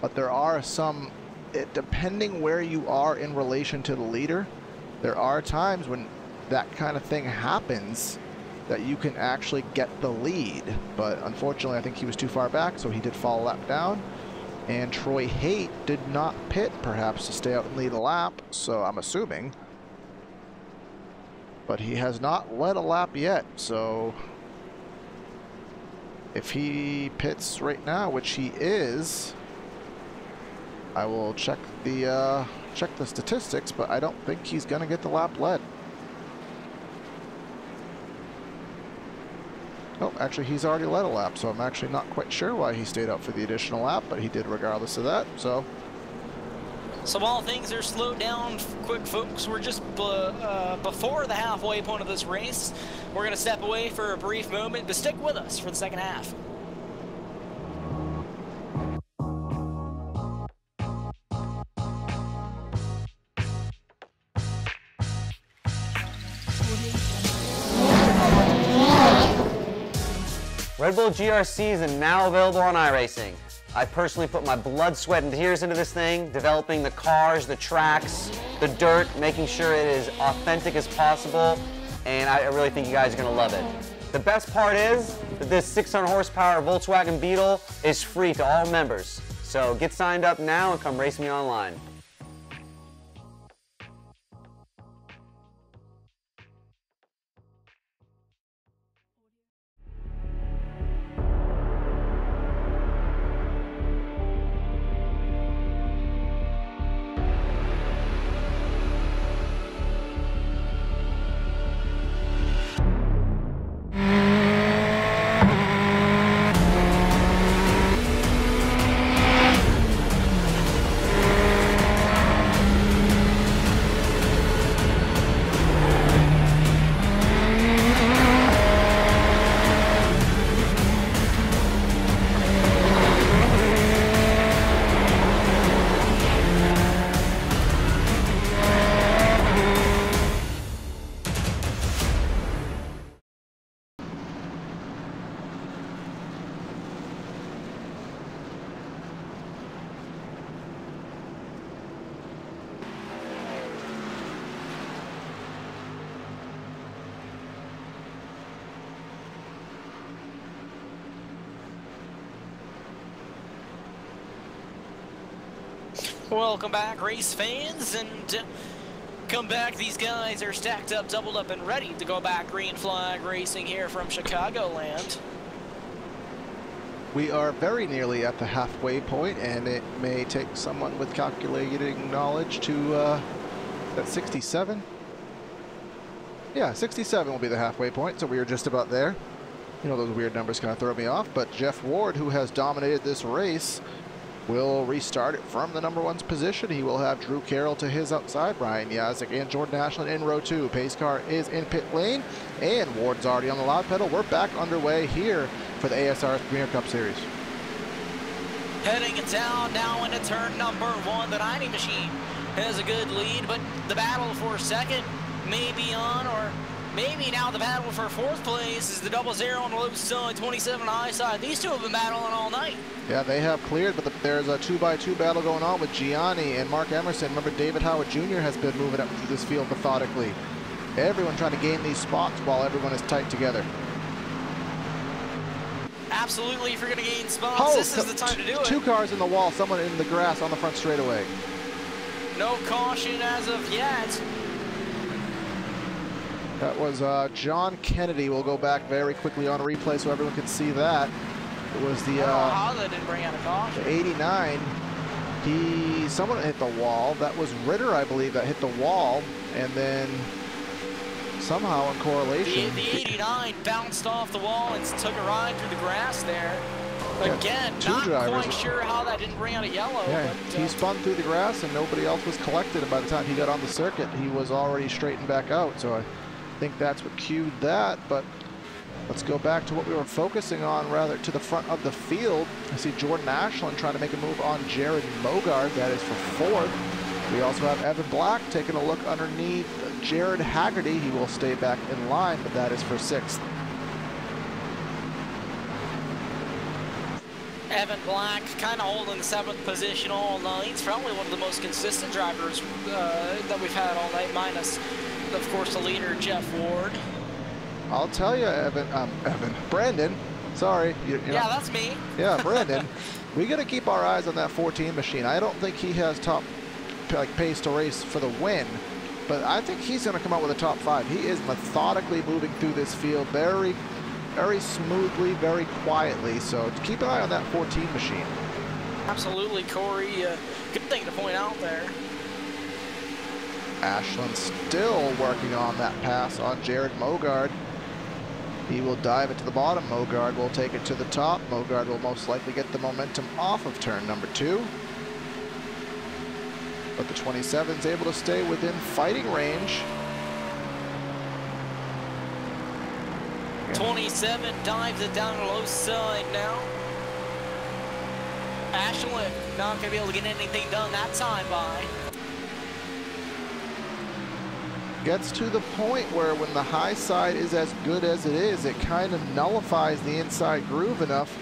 But there are some, depending where you are in relation to the leader, there are times when that kind of thing happens that you can actually get the lead. But unfortunately, I think he was too far back, so he did fall a lap down. And Troy Haight did not pit, perhaps to stay out and lead a lap, so I'm assuming. But he has not led a lap yet, so if he pits right now, which he is, I will check the statistics, but I don't think he's gonna get the lap led. Oh, actually, he's already led a lap, so I'm actually not quite sure why he stayed out for the additional lap, but he did regardless of that, so. So while things are slowed down quick, folks, we're just before the halfway point of this race. We're going to step away for a brief moment, but stick with us for the second half. Red Bull GRCs are now available on iRacing. I personally put my blood, sweat, and tears into this thing, developing the cars, the tracks, the dirt, making sure it is authentic as possible, and I really think you guys are going to love it. The best part is that this 600 horsepower Volkswagen Beetle is free to all members. So get signed up now and come race me online. Welcome back, race fans, and come back. These guys are stacked up, doubled up, and ready to go back. Green flag racing here from Chicagoland. We are very nearly at the halfway point, and it may take someone with calculating knowledge to, that's 67? Yeah, 67 will be the halfway point, so we are just about there. You know, those weird numbers kind of throw me off, but Jeff Ward, who has dominated this race, will restart it from the #1's position. He will have Drew Carroll to his outside, Ryan Yazik and Jordan Ashland in row 2. Pace car is in pit lane, and Ward's already on the loud pedal. We're back underway here for the ASRS Premier Cup Series. Heading it down now into turn #1. The 90 machine has a good lead, but the battle for second may be on, or maybe now the battle for fourth place is the 00 on the low side, 27 on the high side. These two have been battling all night. Yeah, they have cleared, but there's a 2x2 battle going on with Gianni and Mark Emerson. Remember, David Howard Jr. has been moving up through this field methodically. Everyone trying to gain these spots while everyone is tight together. Absolutely, if you're going to gain spots, this is the time to do it. 2 cars in the wall, someone in the grass on the front straightaway. No caution as of yet. That was John Kennedy. We'll go back very quickly on a replay so everyone can see that. It was the how that didn't bring out a caution. The 89. Someone hit the wall. That was Ritter, I believe, that hit the wall, and then somehow in correlation, the 89 bounced off the wall and took a ride through the grass there. Again, not quite sure how that didn't bring out a yellow. Yeah, but, he spun through the grass and nobody else was collected, and by the time he got on the circuit, he was already straightened back out. So I think that's what cued that, but let's go back to what we were focusing on, rather to the front of the field. I see Jordan Ashland trying to make a move on Jared Mogard. That is for 4th. We also have Evan Black taking a look underneath Jared Haggerty. He will stay back in line, but that is for 6th. Evan Black kind of holding the 7th position all night. He's probably one of the most consistent drivers that we've had all night, minus, of course, the leader, Jeff Ward. I'll tell you, Brandon, sorry. You know, yeah, that's me. Yeah, Brandon, we got to keep our eyes on that 14 machine. I don't think he has top pace to race for the win, but I think he's going to come out with a top 5. He is methodically moving through this field very, very smoothly, very quietly, so keep an eye on that 14 machine. Absolutely, Corey. Good thing to point out there. Ashland still working on that pass on Jared Mogard. He will dive it to the bottom. Mogard will take it to the top. Mogard will most likely get the momentum off of turn #2. But the 27 is able to stay within fighting range. 27 dives it down the low side now. Ashland not going to be able to get anything done that time by. Gets to the point where when the high side is as good as it is, it kind of nullifies the inside groove enough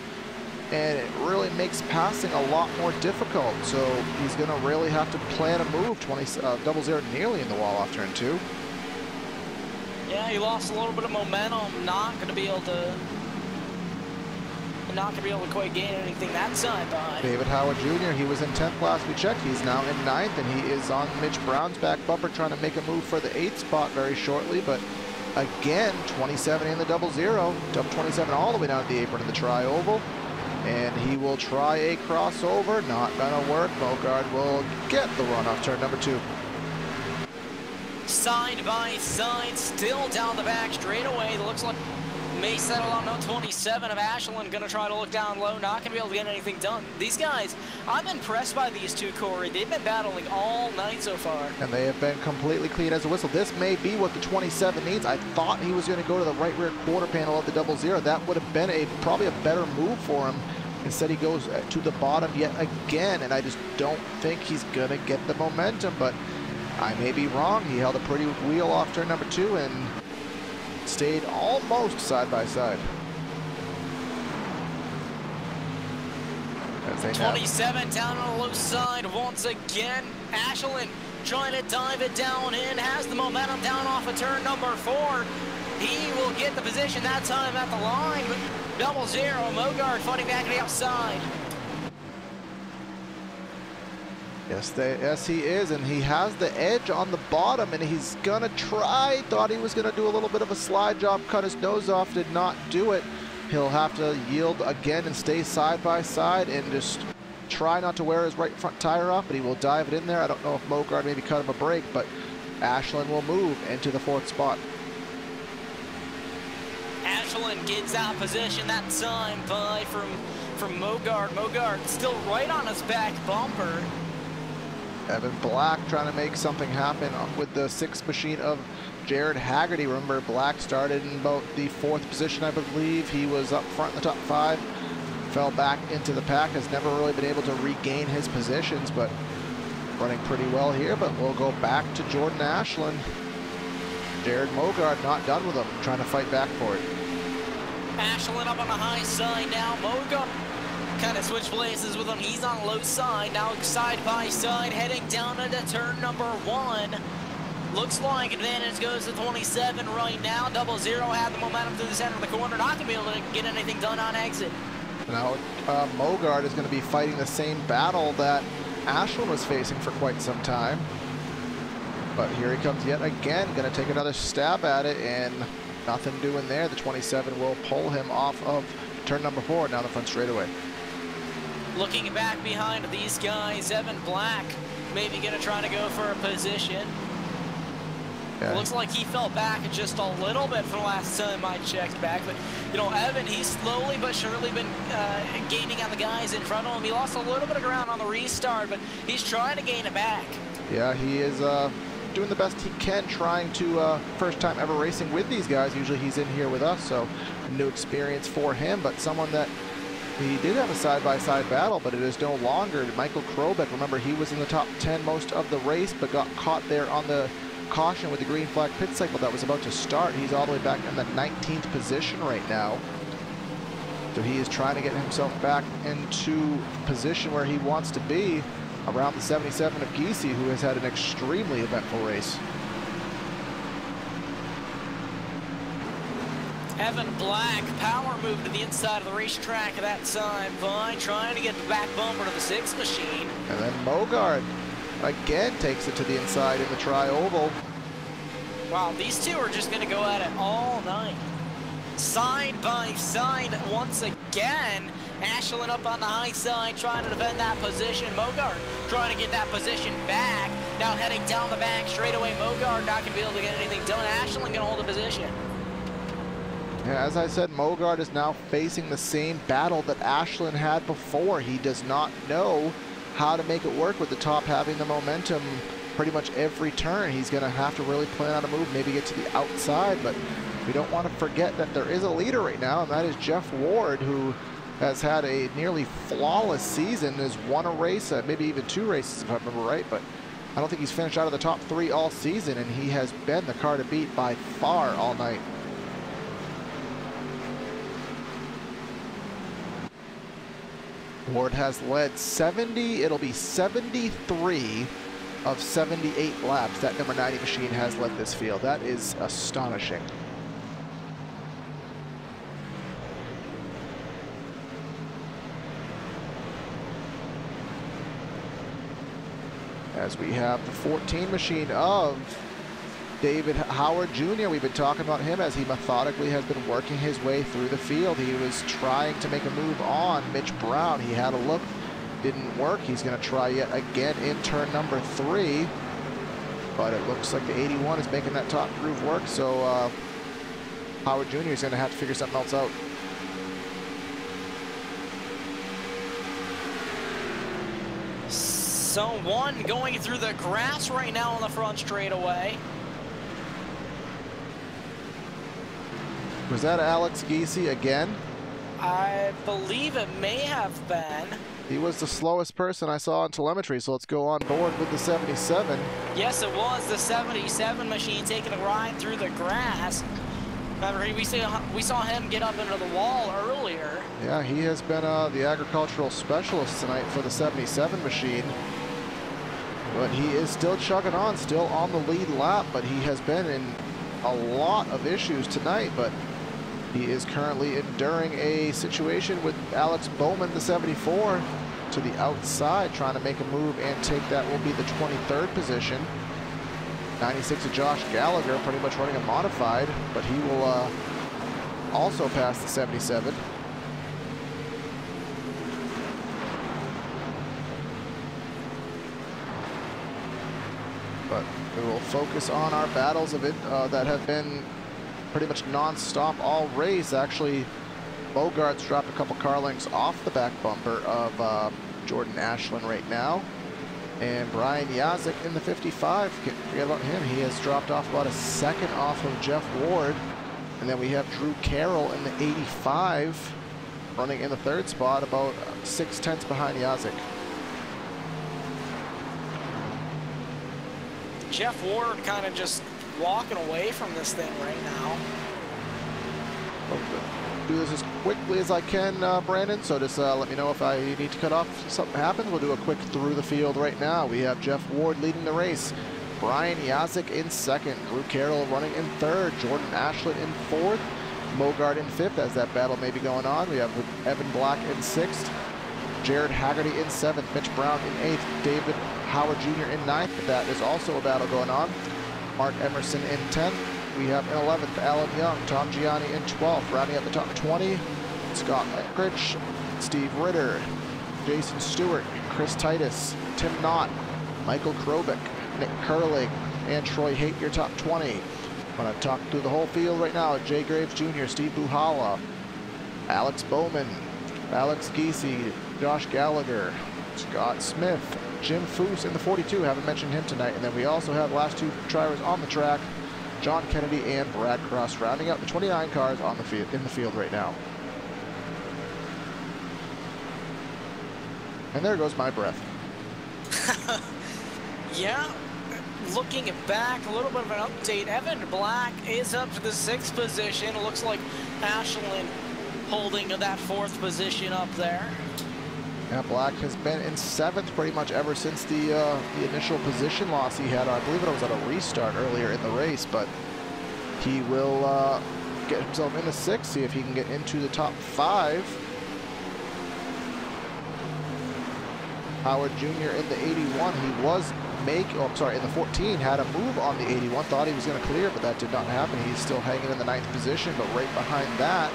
and it really makes passing a lot more difficult. So he's going to really have to plan a move. 00 nearly in the wall off turn 2. Yeah, he lost a little bit of momentum. Not going to be able to quite gain anything that side by. David Howard Jr., he was in 10th last we checked. He's now in 9th, and he is on Mitch Brown's back bumper trying to make a move for the 8th spot very shortly. But again, 27 in the 00, up 27 all the way down to the apron of the tri-oval. And he will try a crossover. Not going to work. Mogard will get the run off turn number 2. Side by side, still down the back straightaway. Looks like may settle on no 27 of Ashland. Gonna try to look down low, not gonna be able to get anything done. These guys, I'm impressed by these two, Corey. They've been battling all night so far. And they have been completely clean as a whistle. This may be what the 27 needs. I thought he was gonna go to the right rear quarter panel of the 00. That would have been probably a better move for him. Instead he goes to the bottom yet again, and I just don't think he's gonna get the momentum, but I may be wrong. He held a pretty wheel off turn number 2 and stayed almost side by side. 27 down on the low side once again. Ashland trying to dive it down in, has the momentum down off of turn number 4. He will get the position that time at the line, but 00, Mogard fighting back to the outside. Yes, he is, and he has the edge on the bottom, and he's gonna try. Thought he was gonna do a little bit of a slide job, cut his nose off, did not do it. He'll have to yield again and stay side by side and just try not to wear his right front tire off, but he will dive it in there. I don't know if Mogard maybe cut him a break, but Ashland will move into the 4th spot. Ashland gets that position that time by from Mogard. Mogard still right on his back bumper. Evan Black trying to make something happen with the 6th machine of Jared Haggerty. Remember, Black started in about the 4th position, I believe. He was up front in the top 5, fell back into the pack, has never really been able to regain his positions, but running pretty well here. But we'll go back to Jordan Ashland. Jared Mogard not done with him, trying to fight back for it. Ashland up on the high side now. Mogard kind of switch places with him. He's on low side now, side by side, heading down into turn number 1. Looks like advantage goes to 27 right now. 00 had the momentum through the center of the corner, not gonna be able to get anything done on exit. Now Mogard is going to be fighting the same battle that Ashland was facing for quite some time, but here he comes yet again, going to take another stab at it, and nothing doing there. The 27 will pull him off of turn number 4 down the front straightaway. Looking back behind these guys, Evan Black maybe going to try to go for a position. Yeah. Looks like he fell back just a little bit from last time I checked back. But, you know, Evan, he's slowly but surely been gaining on the guys in front of him. He lost a little bit of ground on the restart, but he's trying to gain it back. Yeah, he is doing the best he can, trying to first time ever racing with these guys. Usually he's in here with us, so new experience for him, but someone that he did have a side-by-side battle, but it is no longer. Michael Krobek, remember, he was in the top 10 most of the race, but got caught there on the caution with the green flag pit cycle that was about to start. He's all the way back in the 19th position right now. So he is trying to get himself back into position where he wants to be, around the 77 of Giese, who has had an extremely eventful race. Evan Black, power move to the inside of the racetrack at that time by trying to get the back bumper to the 6th machine. And then Mogard again takes it to the inside in the tri-oval. Wow, these two are just going to go at it all night. Side by side once again. Ashland up on the high side trying to defend that position. Mogard trying to get that position back. Now heading down the back straightaway. Mogard not going to be able to get anything done. Ashland going to hold the position. Yeah, as I said, Mogard is now facing the same battle that Ashland had before. He does not know how to make it work with the top having the momentum pretty much every turn. He's going to have to really plan out a move, maybe get to the outside, but we don't want to forget that there is a leader right now, and that is Jeff Ward, who has had a nearly flawless season, has won a race, maybe even 2 races if I remember right, but I don't think he's finished out of the top 3 all season, and he has been the car to beat by far all night. Ward has led 70, it'll be 73 of 78 laps. That number 90 machine has led this field. That is astonishing. As we have the 14 machine of David Howard Jr. We've been talking about him as he methodically has been working his way through the field. He was trying to make a move on Mitch Brown. He had a look, didn't work. He's going to try yet again in turn number 3. But it looks like the 81 is making that top groove work. So Howard Jr. is going to have to figure something else out. Zone 1 going through the grass right now on the front straightaway. Was that Alex Giese again? I believe it may have been. He was the slowest person I saw on telemetry, so let's go on board with the 77. Yes, it was the 77 machine taking a ride through the grass. Remember, we saw him get up into the wall earlier. Yeah, he has been the agricultural specialist tonight for the 77 machine. But he is still chugging on, still on the lead lap, but he has been in a lot of issues tonight, but he is currently enduring a situation with Alex Bowman, the 74, to the outside, trying to make a move and take that will be the 23rd position. 96 of Josh Gallagher, pretty much running a modified, but he will also pass the 77. But we will focus on our battles of it that have been pretty much non-stop all race. Actually, Bogart's dropped a couple car lengths off the back bumper of Jordan Ashland right now. And Brian Yazik in the 55, can't forget about him. He has dropped off about a second off of Jeff Ward. And then we have Drew Carroll in the 85, running in the 3rd spot, about 6/10 behind Yazik. Jeff Ward kind of just walking away from this thing right now. Do this as quickly as I can, Brandon, so just let me know if I need to cut off if something happens. We'll do a quick through the field right now. We have Jeff Ward leading the race, Brian Yazik in 2nd, Drew Carroll running in 3rd, Jordan Ashland in 4th, Mogart in 5th as that battle may be going on. We have Evan Black in 6th, Jared Haggerty in 7th, Mitch Brown in 8th, David Howard Jr. in 9th, but that is also a battle going on. Mark Emerson in 10th. We have in 11th, Alan Young, Tom Gianni in 12th, rounding up the top 20, Scott Eckridge, Steve Ritter, Jason Stewart, Chris Titus, Tim Knott, Michael Krobik, Nick Curling, and Troy Haight, your top 20. I'm going to talk through the whole field right now. Jay Graves Jr., Steve Buhala, Alex Bowman, Alex Giese, Josh Gallagher, Scott Smith, Jim Foose in the 42, haven't mentioned him tonight. And then we also have last 2 drivers on the track, John Kennedy and Brad Cross, rounding out the 29 cars on the field, in the field right now. And there goes my breath. Yeah, looking back, a little bit of an update. Evan Black is up to the 6th position. It looks like Ashland holding that 4th position up there. Yeah, Black has been in 7th pretty much ever since the initial position loss he had. I believe it was at a restart earlier in the race, but he will get himself into 6th, see if he can get into the top 5. Howard Jr. in the 81, he was in the 14, had a move on the 81, thought he was going to clear, but that did not happen. He's still hanging in the 9th position, but right behind that,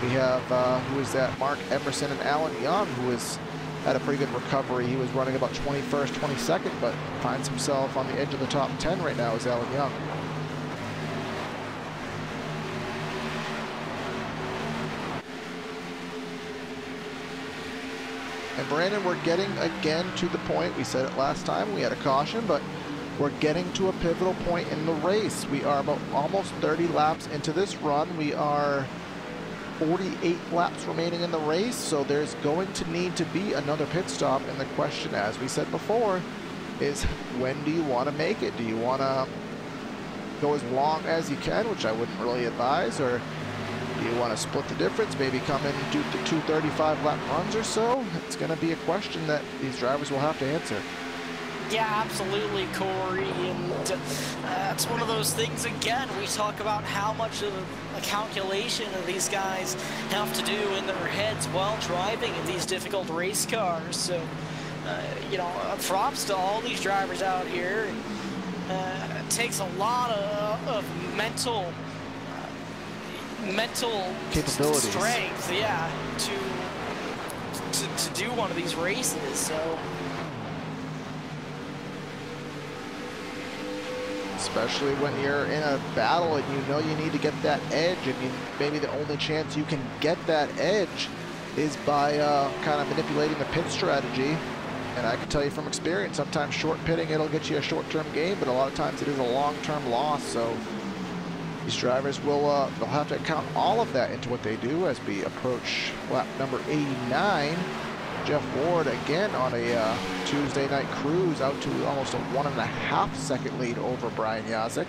we have, who is that? Mark Emerson and Alan Young, who has had a pretty good recovery. He was running about 21st, 22nd, but finds himself on the edge of the top 10 right now is Alan Young. And Brandon, we're getting again to the point, we said it last time, we had a caution, but we're getting to a pivotal point in the race. We are about almost 30 laps into this run. We are 48 laps remaining in the race, so there's going to need to be another pit stop. And the question, as we said before, is when do you want to make it? Do you want to go as long as you can, which I wouldn't really advise, or Do you want to split the difference, maybe come in and do the 235 lap runs or so? It's going to be a question that these drivers will have to answer. Yeah, absolutely, Corey, and it's one of those things, again, we talk about how much of a calculation these guys have to do in their heads while driving in these difficult race cars. So, you know, props to all these drivers out here. It takes a lot of mental capabilities, strength, yeah, to do one of these races. So. Especially when you're in a battle and you know you need to get that edge, and maybe the only chance you can get that edge is by kind of manipulating the pit strategy. And I can tell you from experience, sometimes short pitting, it'll get you a short-term gain, but a lot of times it is a long-term loss. So these drivers will they'll have to account all of that into what they do as we approach lap number 89. Jeff Ward again on a Tuesday night cruise out to almost a 1.5 second lead over Brian Yazik.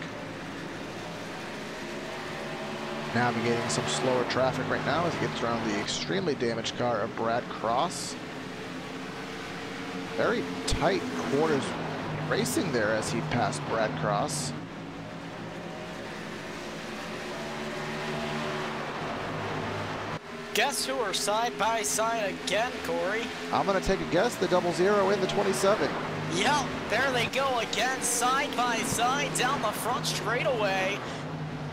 Navigating some slower traffic right now as he gets around the extremely damaged car of Brad Cross. Very tight quarters racing there as he passed Brad Cross. Guess who are side by side again, Corey? I'm going to take a guess, the 00 in the 27. Yep, there they go again, side by side down the front straightaway.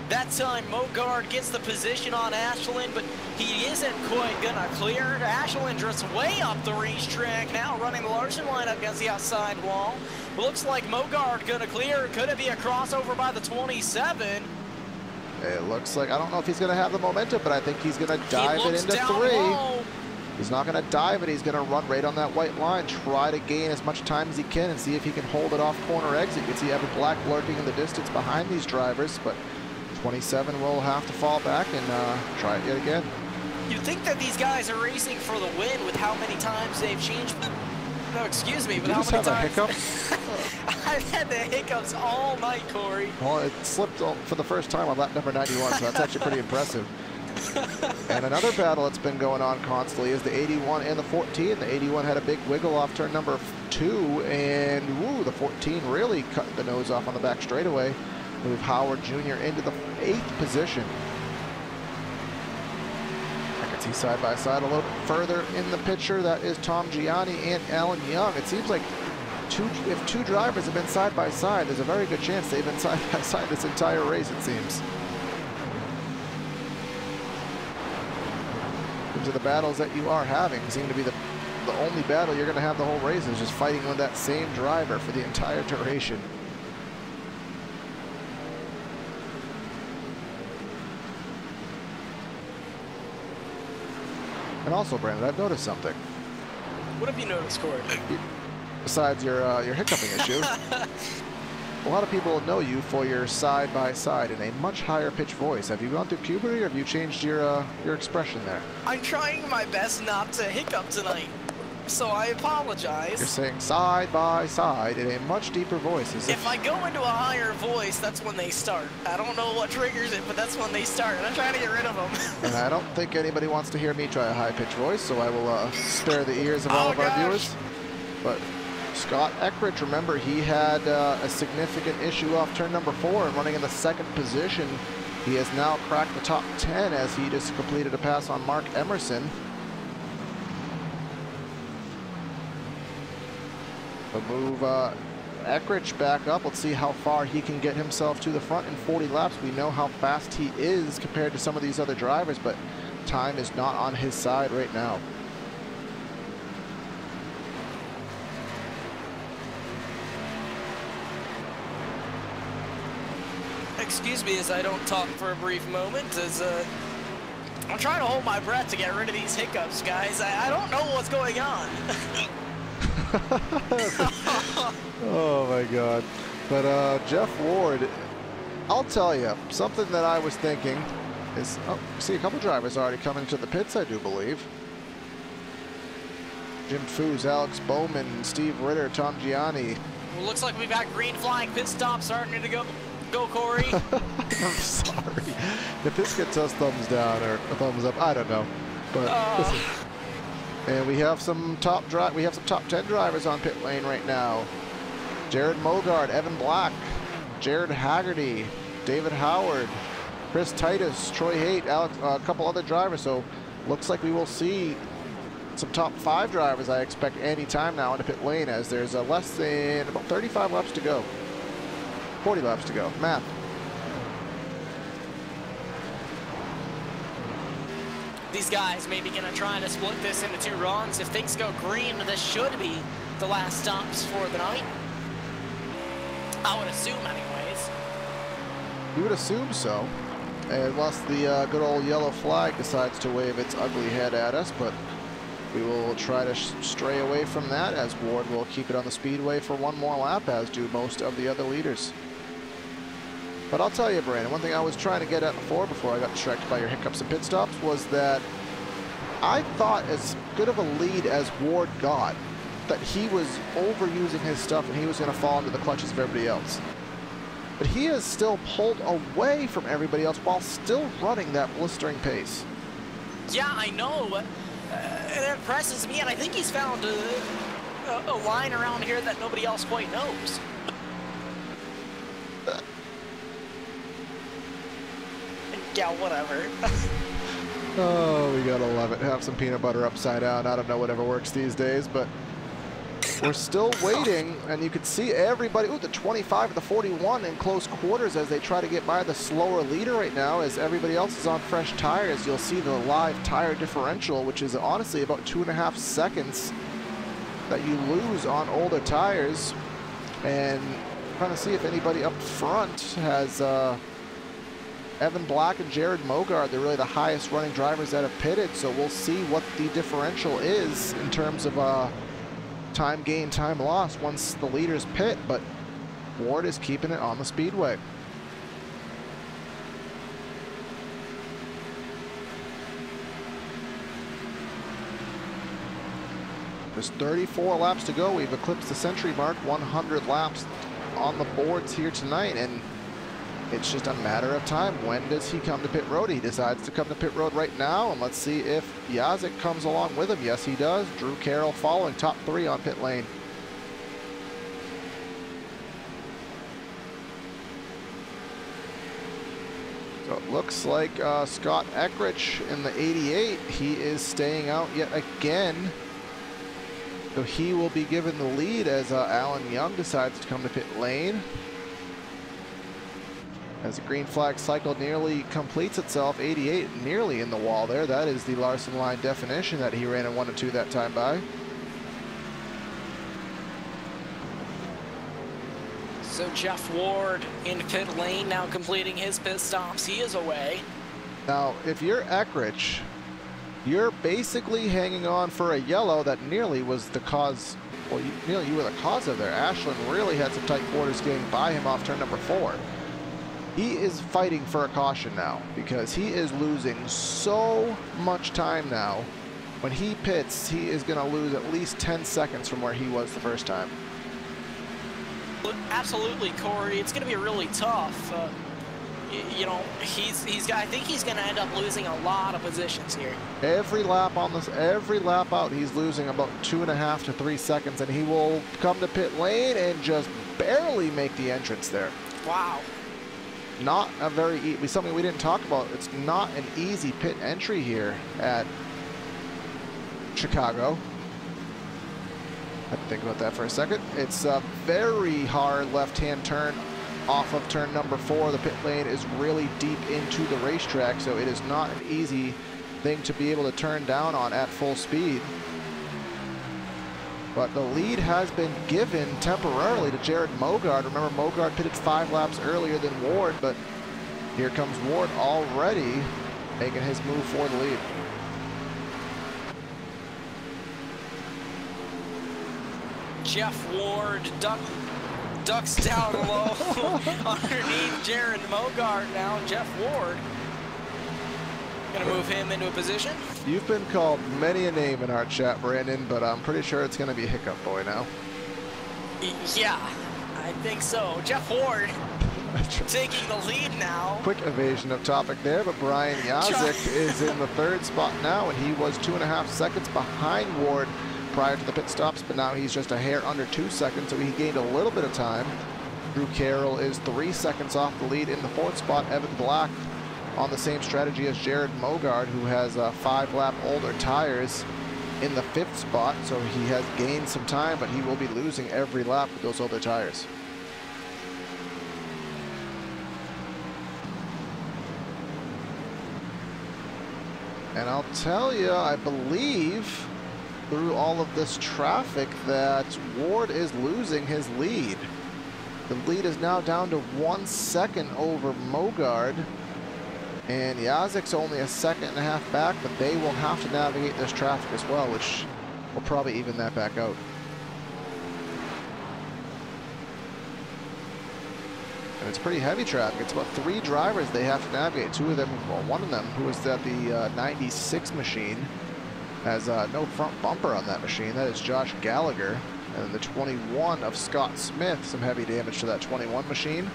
That time, Mogard gets the position on Ashland, but he isn't quite gonna clear. Ashland drifts way up the racetrack, now running the Larson lineup against the outside wall. Looks like Mogard gonna clear. Could it be a crossover by the 27? It looks like, I don't know if he's gonna have the momentum, but I think he's gonna dive it into 3. Low. He's not gonna dive it, he's gonna run right on that white line, try to gain as much time as he can and see if he can hold it off corner exit. You can see Evan Black lurking in the distance behind these drivers, but 27 will have to fall back and try it yet again. You'd think that these guys are racing for the win with how many times they've changed. No, excuse me, but how many times? I've had the hiccups all night, Corey. Well, it slipped for the first time on lap number 91, so that's actually pretty impressive. And another battle that's been going on constantly is the 81 and the 14. The 81 had a big wiggle off turn number 2, and woo, the 14 really cut the nose off on the back straightaway. Move Howard Jr. into the 8th position. I can see side by side a little bit further in the picture. That is Tom Gianni and Alan Young. It seems like if two drivers have been side by side, there's a very good chance they've been side by side this entire race, it seems. Into the battles that you are having seem to be the only battle you're going to have the whole race is just fighting with that same driver for the entire duration. And also, Brandon, I've noticed something. What have you noticed, Corey? Besides your hiccuping issue, a lot of people know you for your side-by-side in a much higher pitched voice. Have you gone through puberty, or have you changed your expression there? I'm trying my best not to hiccup tonight, so I apologize. You're saying side-by-side in a much deeper voice. If I go into a higher voice, that's when they start. I don't know what triggers it, but that's when they start, and I'm trying to get rid of them. And I don't think anybody wants to hear me try a high-pitched voice, so I will spare the ears of all of our viewers. But Scott Eckridge, remember, he had a significant issue off turn number 4 and running in the 2nd position. He has now cracked the top 10 as he just completed a pass on Mark Emerson. But move Eckridge back up. Let's see how far he can get himself to the front in 40 laps. We know how fast he is compared to some of these other drivers, but time is not on his side right now. Excuse me as I don't talk for a brief moment, as I'm trying to hold my breath to get rid of these hiccups, guys. I don't know what's going on. Oh my God. But Jeff Ward, I'll tell you, something that I was thinking is, oh, see a couple drivers already coming to the pits, I do believe. Jim Foos, Alex Bowman, Steve Ritter, Tom Gianni. Well, looks like we've got green flag pit stop starting to go. Go, Corey. I'm sorry. If this gets us thumbs down or a thumbs up, I don't know. But listen. And we have some top 10 drivers on pit lane right now. Jared Mogard, Evan Black, Jared Haggerty, David Howard, Chris Titus, Troy Haight, Alex, a couple other drivers. So looks like we will see some top 5 drivers, I expect, any time now in the pit lane, as there's less than about 35 laps to go. 40 laps to go. Math. These guys maybe going to try to split this into 2 runs. If things go green, this should be the last stops for the night. I would assume anyways. You would assume so, unless the good old yellow flag decides to wave its ugly head at us, but we will try to stray away from that, as Ward will keep it on the speedway for 1 more lap, as do most of the other leaders. But I'll tell you, Brandon, one thing I was trying to get at before I got distracted by your hiccups and pit stops was that I thought, as good of a lead as Ward got, that he was overusing his stuff and he was going to fall into the clutches of everybody else. But he has still pulled away from everybody else while still running that blistering pace. Yeah, I know. It impresses me, and I think he's found a line around here that nobody else quite knows. Yeah, whatever. Oh, we gotta love it. Have some peanut butter upside down. I don't know whatever works these days, but we're still waiting, and you can see everybody, ooh, the 25 and the 41 in close quarters as they try to get by the slower leader right now, as everybody else is on fresh tires. You'll see the live tire differential, which is honestly about 2.5 seconds that you lose on older tires. And trying to see if anybody up front has Evan Black and Jared Mogard. They're really the highest running drivers that have pitted, so we'll see what the differential is in terms of time gain, time loss once the leaders pit, but Ward is keeping it on the speedway. There's 34 laps to go. We've eclipsed the century mark, 100 laps on the boards here tonight, and it's just a matter of time. When does he come to pit road? He decides to come to pit road right now, and let's see if Yazik comes along with him. Yes, he does. Drew Carroll following, top 3 on pit lane. So it looks like Scott Eckrich in the 88, he is staying out yet again. So he will be given the lead as Alan Young decides to come to pit lane. As the green flag cycle nearly completes itself, 88 nearly in the wall there. That is the Larson line definition that he ran in 1 and 2 that time by. So Jeff Ward in pit lane now completing his pit stops. He is away. Now, if you're Eckrich, you're basically hanging on for a yellow that nearly was the cause. Well, you were the cause of there. Ashland really had some tight quarters getting by him off turn number 4. He is fighting for a caution now because he is losing so much time now. When he pits, he is going to lose at least 10 seconds from where he was the first time. Absolutely, Corey. It's going to be really tough. You know, I think he's going to end up losing a lot of positions here. Every lap out, he's losing about 2.5 to 3 seconds, and he will come to pit lane and just barely make the entrance there. Wow. Not a very something we didn't talk about. It's not an easy pit entry here at Chicago. I have to think about that for a second. It's a very hard left-hand turn off of turn number 4. The pit lane is really deep into the racetrack, so it is not an easy thing to be able to turn down on at full speed. But the lead has been given temporarily to Jared Mogard. Remember, Mogard pitted 5 laps earlier than Ward, but here comes Ward already making his move for the lead. Jeff Ward ducks down low underneath Jared Mogard now. Jeff Ward gonna move him into a position. You've been called many a name in our chat, Brandon, but I'm pretty sure it's gonna be Hiccup Boy now. Yeah, I think so. Jeff Ward taking the lead now. Quick evasion of topic there, but Brian Yazik is in the 3rd spot now, and he was 2.5 seconds behind Ward prior to the pit stops, but now he's just a hair under 2 seconds, so he gained a little bit of time. Drew Carroll is 3 seconds off the lead in the 4th spot. Evan Black on the same strategy as Jared Mogard, who has 5-lap older tires, in the 5th spot, so he has gained some time, but he will be losing every lap with those older tires. And I'll tell you, I believe through all of this traffic that Ward is losing his lead. The lead is now down to 1 second over Mogard. And Yazik's only a 1.5 seconds back, but they will have to navigate this traffic as well, which will probably even that back out. And it's pretty heavy traffic. It's about 3 drivers they have to navigate. 2 of them, well, one of them, who is at the 96 machine, has no front bumper on that machine. That is Josh Gallagher. And the 21 of Scott Smith, some heavy damage to that 21 machine.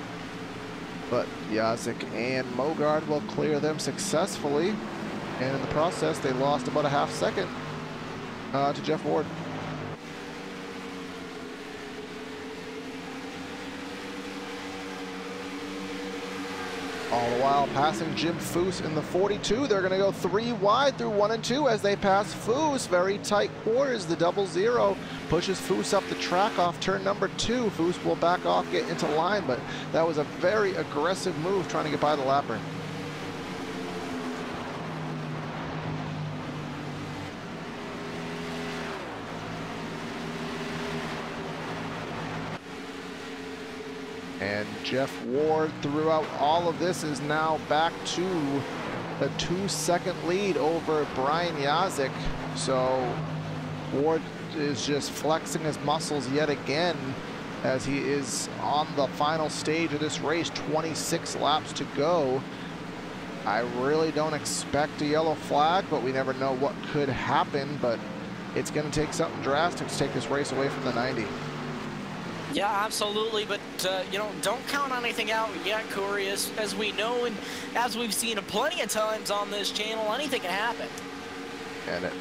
But Yazik and Mogard will clear them successfully. And in the process, they lost about a 1/2 second to Jeff Ward. All the while passing Jim Foose in the 42. They're going to go 3 wide through 1 and 2 as they pass Foose. Very tight quarters. The 0-0 pushes Foose up the track off turn number 2. Foose will back off, get into line, but that was a very aggressive move trying to get by the lapper. And Jeff Ward, throughout all of this, is now back to a 2-second lead over Brian Yazik. So Ward is just flexing his muscles yet again as he is on the final stage of this race. 26 laps to go. I really don't expect a yellow flag, but we never know what could happen. But it's going to take something drastic to take this race away from the 90. Yeah, absolutely, but you know, don't count anything out yet, Corey. As we know and as we've seen plenty of times on this channel, anything can happen. And it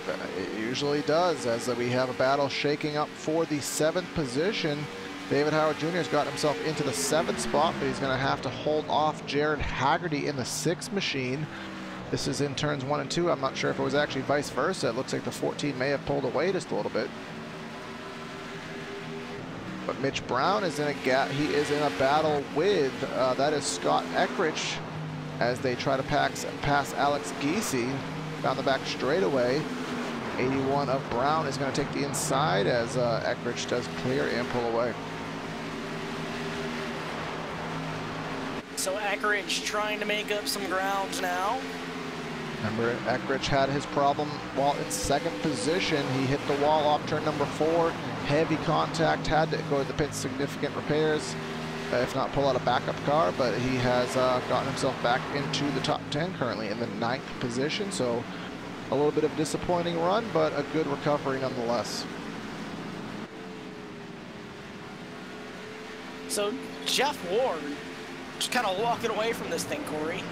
usually does, as we have a battle shaking up for the 7th position. David Howard Jr. has got himself into the 7th spot, but he's going to have to hold off Jared Haggerty in the 6th machine. This is in turns 1 and 2. I'm not sure if it was actually vice versa. It looks like the 14 may have pulled away just a little bit. But Mitch Brown is in a battle with that is Scott Eckrich as they try to pass Alex Giese down the back straightaway. 81 of Brown is going to take the inside as Eckrich does clear and pull away. So Eckrich trying to make up some ground now. Remember, Eckrich had his problem while in 2nd position. He hit the wall off turn number 4. Heavy contact, had to go to the pit, significant repairs, if not pull out a backup car, but he has gotten himself back into the top 10 currently in the 9th position. So a little bit of a disappointing run, but a good recovery nonetheless. So Jeff Ward just kind of walking away from this thing, Corey.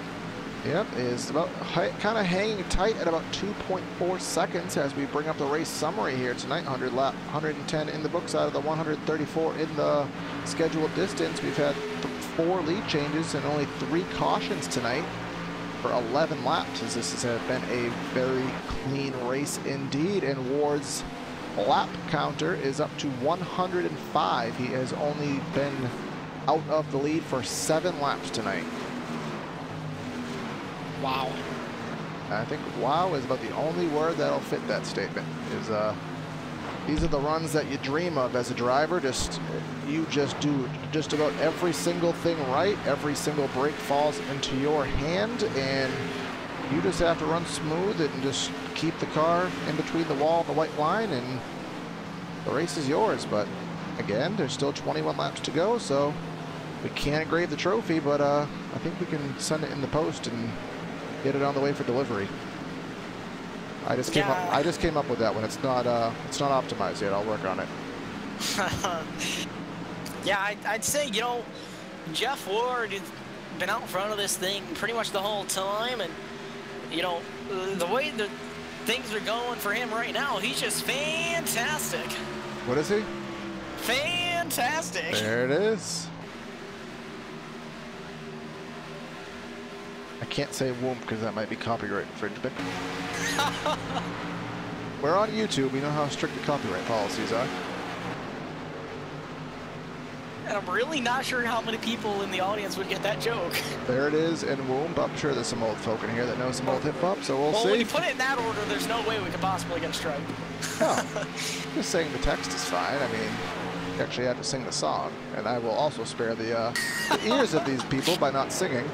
Yep, is about kind of hanging tight at about 2.4 seconds as we bring up the race summary here tonight. 110 in the books out of the 134 in the scheduled distance. We've had 4 lead changes and only 3 cautions tonight for 11 laps, as this has been a very clean race indeed. And Ward's lap counter is up to 105. He has only been out of the lead for 7 laps tonight. Wow. I think wow is about the only word that'll fit that statement. Is these are the runs that you dream of as a driver. You just do just about every single thing right. Every single brake falls into your hand, and you just have to run smooth and just keep the car in between the wall and the white line, and the race is yours. But again, there's still 21 laps to go, so we can't engrave the trophy, but I think we can send it in the post and get it on the way for delivery. I just came up with that one. It's not optimized yet. I'll work on it. Yeah, I'd say, you know, Jeff Ward has been out in front of this thing pretty much the whole time, and you know, the way the things are going for him right now, he's just fantastic. What is he? Fantastic. There it is. I can't say whoomp because that might be copyright infringement. We're on YouTube. We know how strict the copyright policies are. And I'm really not sure how many people in the audience would get that joke. There it is, and whoomp. I'm sure there's some old folk in here that know some old hip-hop, so we'll see. Well, when you put it in that order, there's no way we could possibly get a strike. Oh, just saying the text is fine. I mean, you actually have to sing the song, and I will also spare the ears of these people by not singing.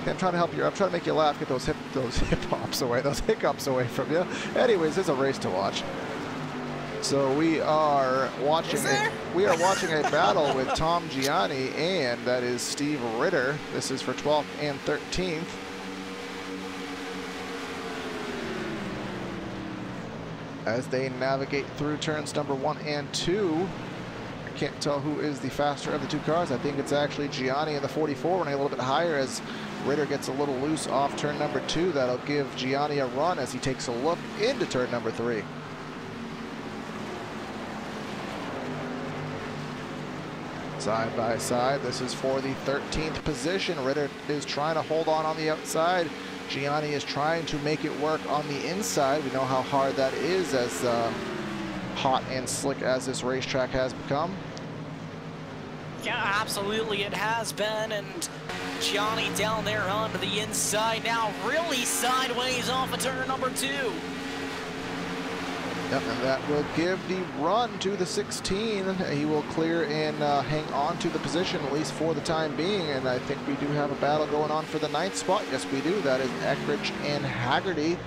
I'm trying to help you. I'm trying to make you laugh, get those hip-hops away, those hiccups away from you. Anyways, it's a race to watch. So we are watching a battle with Tom Gianni, and that is Steve Ritter. This is for 12th and 13th. As they navigate through turns number 1 and 2. I can't tell who is the faster of the two cars. I think it's actually Gianni in the 44 running a little bit higher as Ritter gets a little loose off turn number 2. That'll give Gianni a run as he takes a look into turn number 3. Side by side, this is for the 13th position. Ritter is trying to hold on the outside. Gianni is trying to make it work on the inside. We know how hard that is as hot and slick as this racetrack has become. Yeah, absolutely it has been, and Gianni down there onto the inside now, really sideways off of turn number 2. Yep, and that will give the run to the 16. He will clear and hang on to the position, at least for the time being. And I think we do have a battle going on for the 9th spot. Yes, we do. That is Eckrich and Haggerty.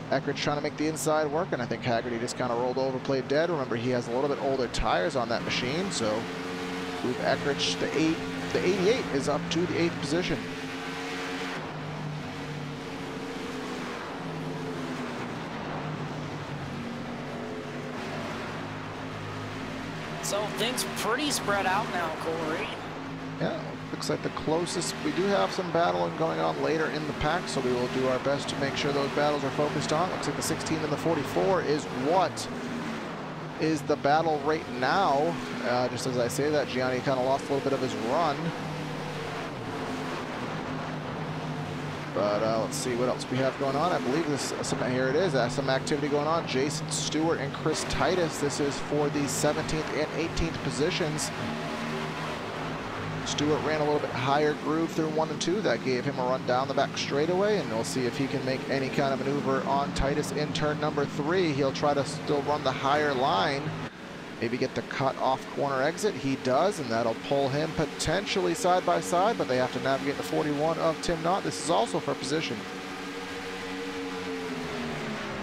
Eckrich trying to make the inside work, and I think Haggerty just kind of rolled over, played dead. Remember, he has a little bit older tires on that machine, so move Eckrich, the 88 is up to the 8th position. So things pretty spread out now, Corey. Yeah, looks like the closest. We do have some battling going on later in the pack, so we will do our best to make sure those battles are focused on. Looks like the 16 and the 44 is what is the battle right now. Just as I say that, Gianni kind of lost a little bit of his run. But let's see what else we have going on. I believe this, here it is, some activity going on. Jason Stewart and Chris Titus. This is for the 17th and 18th positions. Stewart ran a little bit higher groove through 1 and 2. That gave him a run down the back straightaway, and we'll see if he can make any kind of maneuver on Titus in turn number 3. He'll try to still run the higher line, maybe get the cut off corner exit. He does, and that'll pull him potentially side by side, but they have to navigate the 41 of Tim Knott. This is also for position.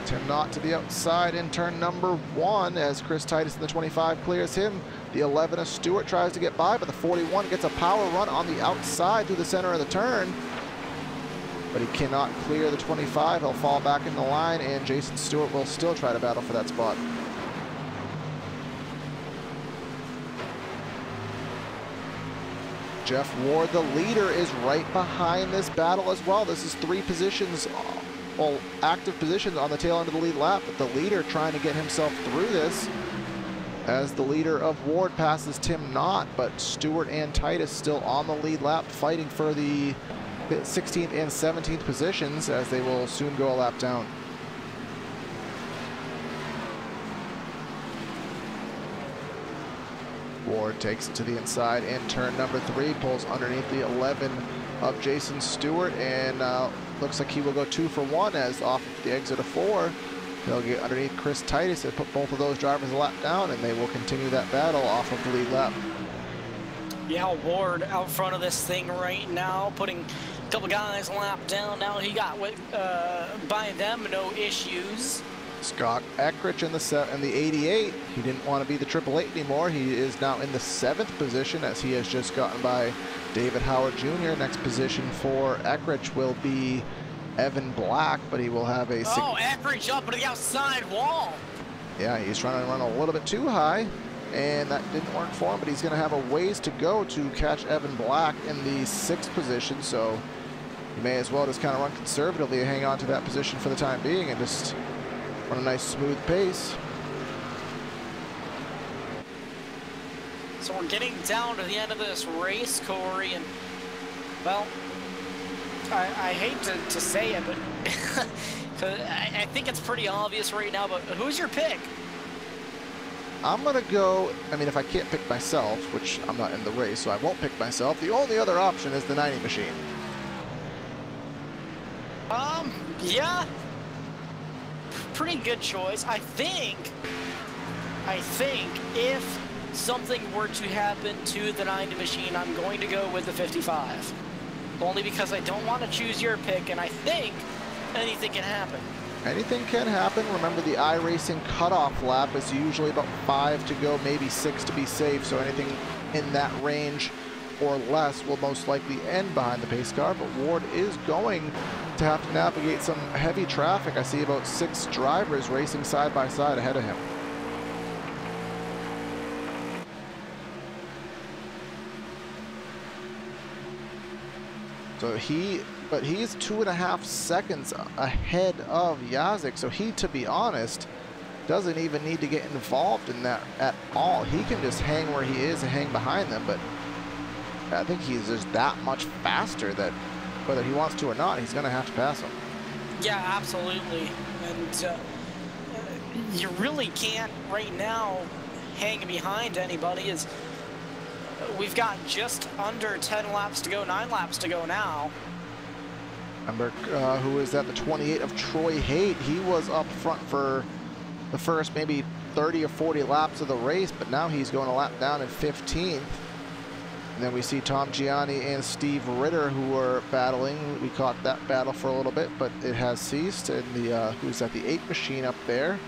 Tim Knott to the outside in turn number 1 as Chris Titus in the 25 clears him. The 11 of Stewart tries to get by, but the 41 gets a power run on the outside through the center of the turn. But he cannot clear the 25. He'll fall back in the line, and Jason Stewart will still try to battle for that spot. Jeff Ward, the leader, is right behind this battle as well. This is 3 positions, well, active positions on the tail end of the lead lap, but the leader trying to get himself through this as the leader of Ward passes Tim Knott, but Stewart and Titus still on the lead lap fighting for the 16th and 17th positions as they will soon go a lap down. Ward takes it to the inside in turn number 3, pulls underneath the 11 of Jason Stewart, and looks like he will go 2 for 1 as off the exit of 4. They'll get underneath Chris Titus and put both of those drivers a lap down, and they will continue that battle off of the lead lap. Yeah, Ward out front of this thing right now, putting a couple guys a lap down. Now he got by them, no issues. Scott Eckrich in the 88. He didn't want to be the 888 anymore. He is now in the 7th position as he has just gotten by David Howard Jr. Next position for Eckrich will be Evan Black, but he will have a... Oh, Eckrich up to the outside wall. Yeah, he's trying to run a little bit too high, and that didn't work for him, but he's going to have a ways to go to catch Evan Black in the 6th position, so you may as well just kind of run conservatively and hang on to that position for the time being and just run a nice smooth pace. So we're getting down to the end of this race, Corey, and, well, I hate to say it, but I think it's pretty obvious right now, but who's your pick? I'm going to go, I mean, if I can't pick myself, which I'm not in the race, so I won't pick myself, the only other option is the 90 machine. Yeah. Pretty good choice. I think if something were to happen to the 90 machine, I'm going to go with the 55. Only because I don't want to choose your pick, and I think anything can happen. Anything can happen. Remember, the iRacing cutoff lap is usually about 5 to go, maybe 6 to be safe, so anything in that range or less will most likely end behind the pace car, but Ward is going to have to navigate some heavy traffic. I see about 6 drivers racing side by side ahead of him. So he's 2.5 seconds ahead of Yazik, so he, to be honest, doesn't even need to get involved in that at all. He can just hang where he is and hang behind them, but I think he's just that much faster that whether he wants to or not, he's going to have to pass him. Yeah, absolutely. And you really can't right now hang behind anybody. As we've got just under 10 laps to go, 9 laps to go now. Remember, who is that? The 28 of Troy Haight. He was up front for the first maybe 30 or 40 laps of the race, but now he's going a lap down in 15th. And then we see Tom Gianni and Steve Ritter, who are battling. We caught that battle for a little bit, but it has ceased. And the who's at the 8 machine up there?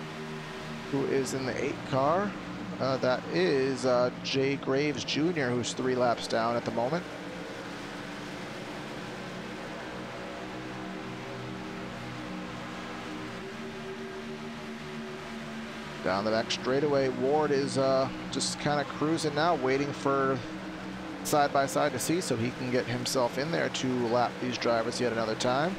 Who is in the 8 car? That is Jay Graves Jr., who's 3 laps down at the moment. Down the back straightaway, Ward is just kind of cruising now, waiting for side by side to see so he can get himself in there to lap these drivers yet another time.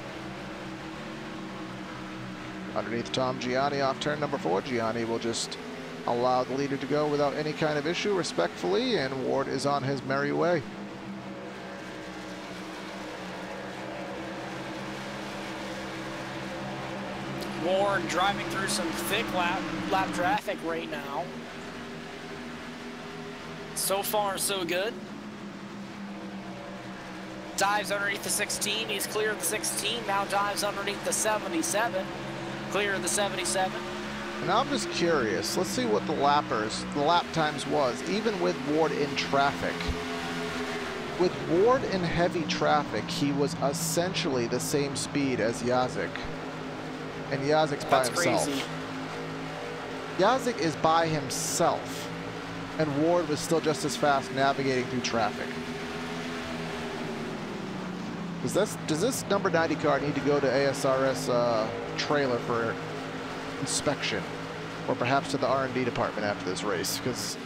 Underneath Tom Gianni off turn number 4, Gianni will just allow the leader to go without any kind of issue respectfully, and Ward is on his merry way. Ward driving through some thick lap traffic right now. So far, so good. Dives underneath the 16. He's clear of the 16. Now dives underneath the 77. Clear of the 77. And I'm just curious. Let's see what the lap times was, even with Ward in traffic. With Ward in heavy traffic, he was essentially the same speed as Yazik. And Yazik's by himself. Crazy. Yazik is by himself, and Ward was still just as fast navigating through traffic. Does this number 90 car need to go to ASRS trailer for inspection, or perhaps to the R&D department after this race? Because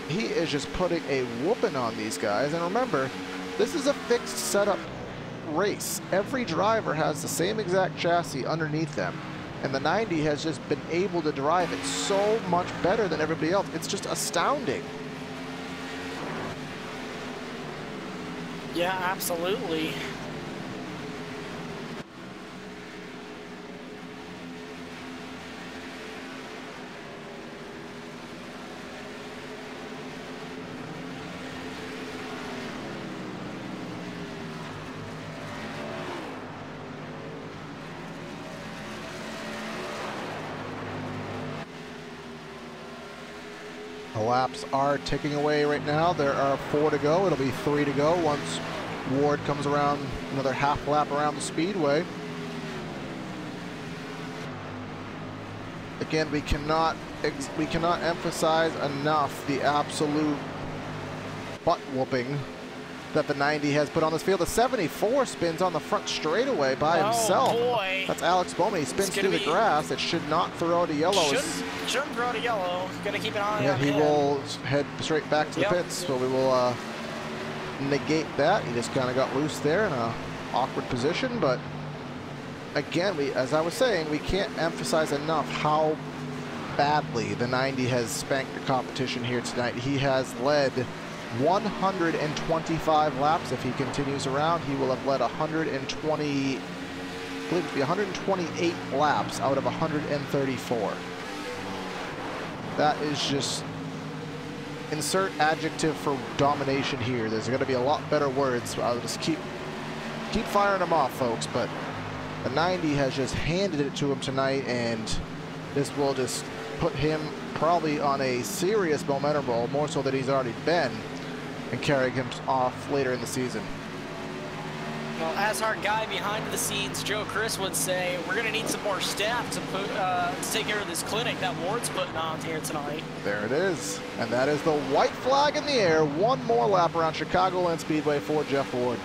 he is just putting a whooping on these guys. And remember, this is a fixed setup race. Every driver has the same exact chassis underneath them, and the 90 has just been able to drive it so much better than everybody else. It's just astounding. Yeah, absolutely. The laps are ticking away right now. There are 4 to go. It'll be 3 to go once Ward comes around another half lap around the speedway. Again, we cannot emphasize enough the absolute butt whooping that the 90 has put on this field. The 74 spins on the front straightaway by himself. Boy. That's Alex Bowman. He spins through the grass. It should not throw out a yellow. Shouldn't throw out a yellow. Gonna keep an eye on him. He will head straight back to the pits, so we will negate that. He just kind of got loose there in a awkward position, but again, as I was saying, we can't emphasize enough how badly the 90 has spanked the competition here tonight. He has led 125 laps. If he continues around, he will have led 128 laps out of 134. That is just, insert adjective for domination here. There's going to be a lot better words. I'll just keep firing them off, folks, but the 90 has just handed it to him tonight, and this will just put him probably on a serious momentum roll, more so than he's already been, and carrying him off later in the season. Well, as our guy behind the scenes, Joe Chris, would say, we're going to need some more staff to take care of this clinic that Ward's putting on here tonight. There it is. And that is the white flag in the air. One more lap around Chicagoland Speedway for Jeff Ward.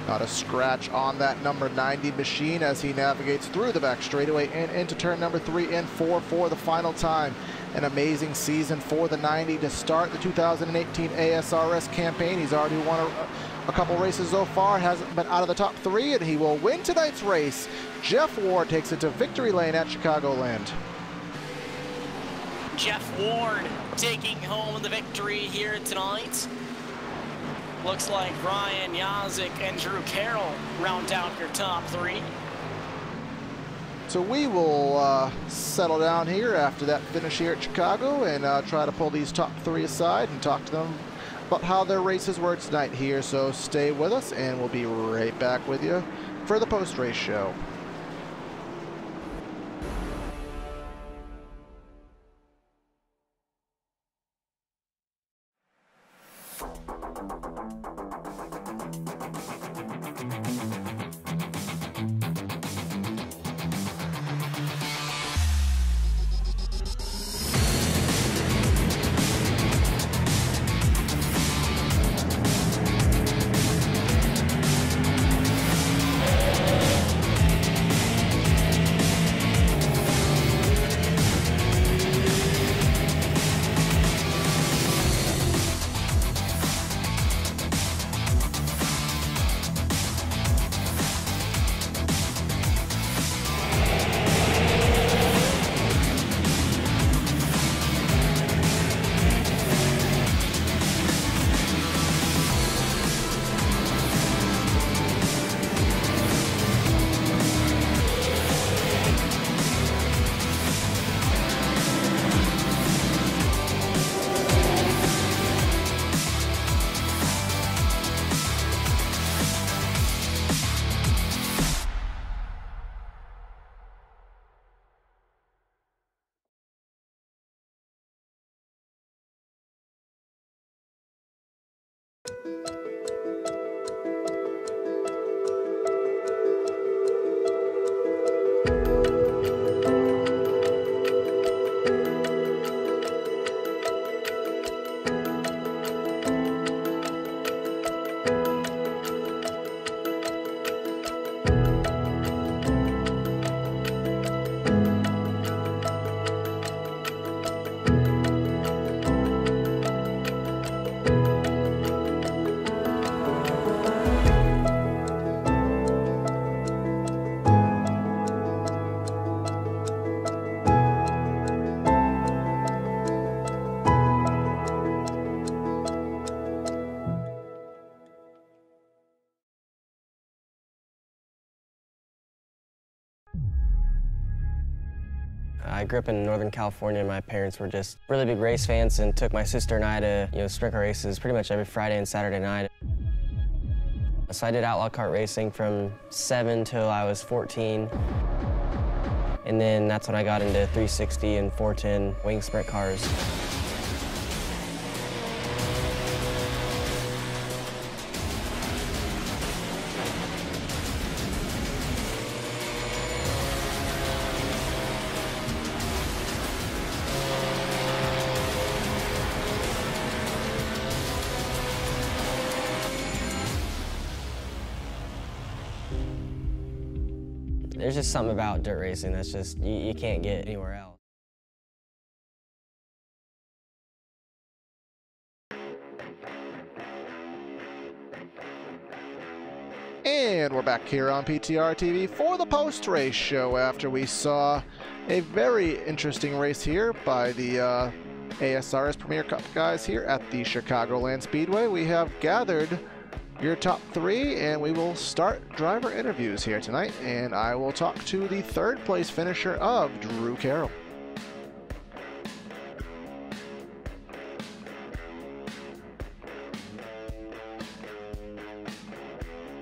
Not a scratch on that number 90 machine as he navigates through the back straightaway and into turn number 3 and 4 for the final time. An amazing season for the 90 to start the 2018 ASRS campaign. He's already won a couple races so far, hasn't been out of the top 3, and he will win tonight's race. Jeff Ward takes it to victory lane at Chicagoland. Jeff Ward taking home the victory here tonight. Looks like Ryan Yazik and Drew Carroll round out your top 3. So we will settle down here after that finish here at Chicago and try to pull these top 3 aside and talk to them about how their races were tonight here. So stay with us and we'll be right back with you for the post-race show. I grew up in Northern California. My parents were just really big race fans and took my sister and I to, sprint car races pretty much every Friday and Saturday night. So I did outlaw kart racing from 7 till I was 14. And then that's when I got into 360 and 410 wing sprint cars. There's just something about dirt racing that's just, you can't get anywhere else. And we're back here on PTR TV for the post-race show after we saw a very interesting race here by the ASRS Premier Cup guys here at the Chicagoland Speedway. We have gathered your top 3 and we will start driver interviews here tonight, and I will talk to the 3rd place finisher of Drew Carroll.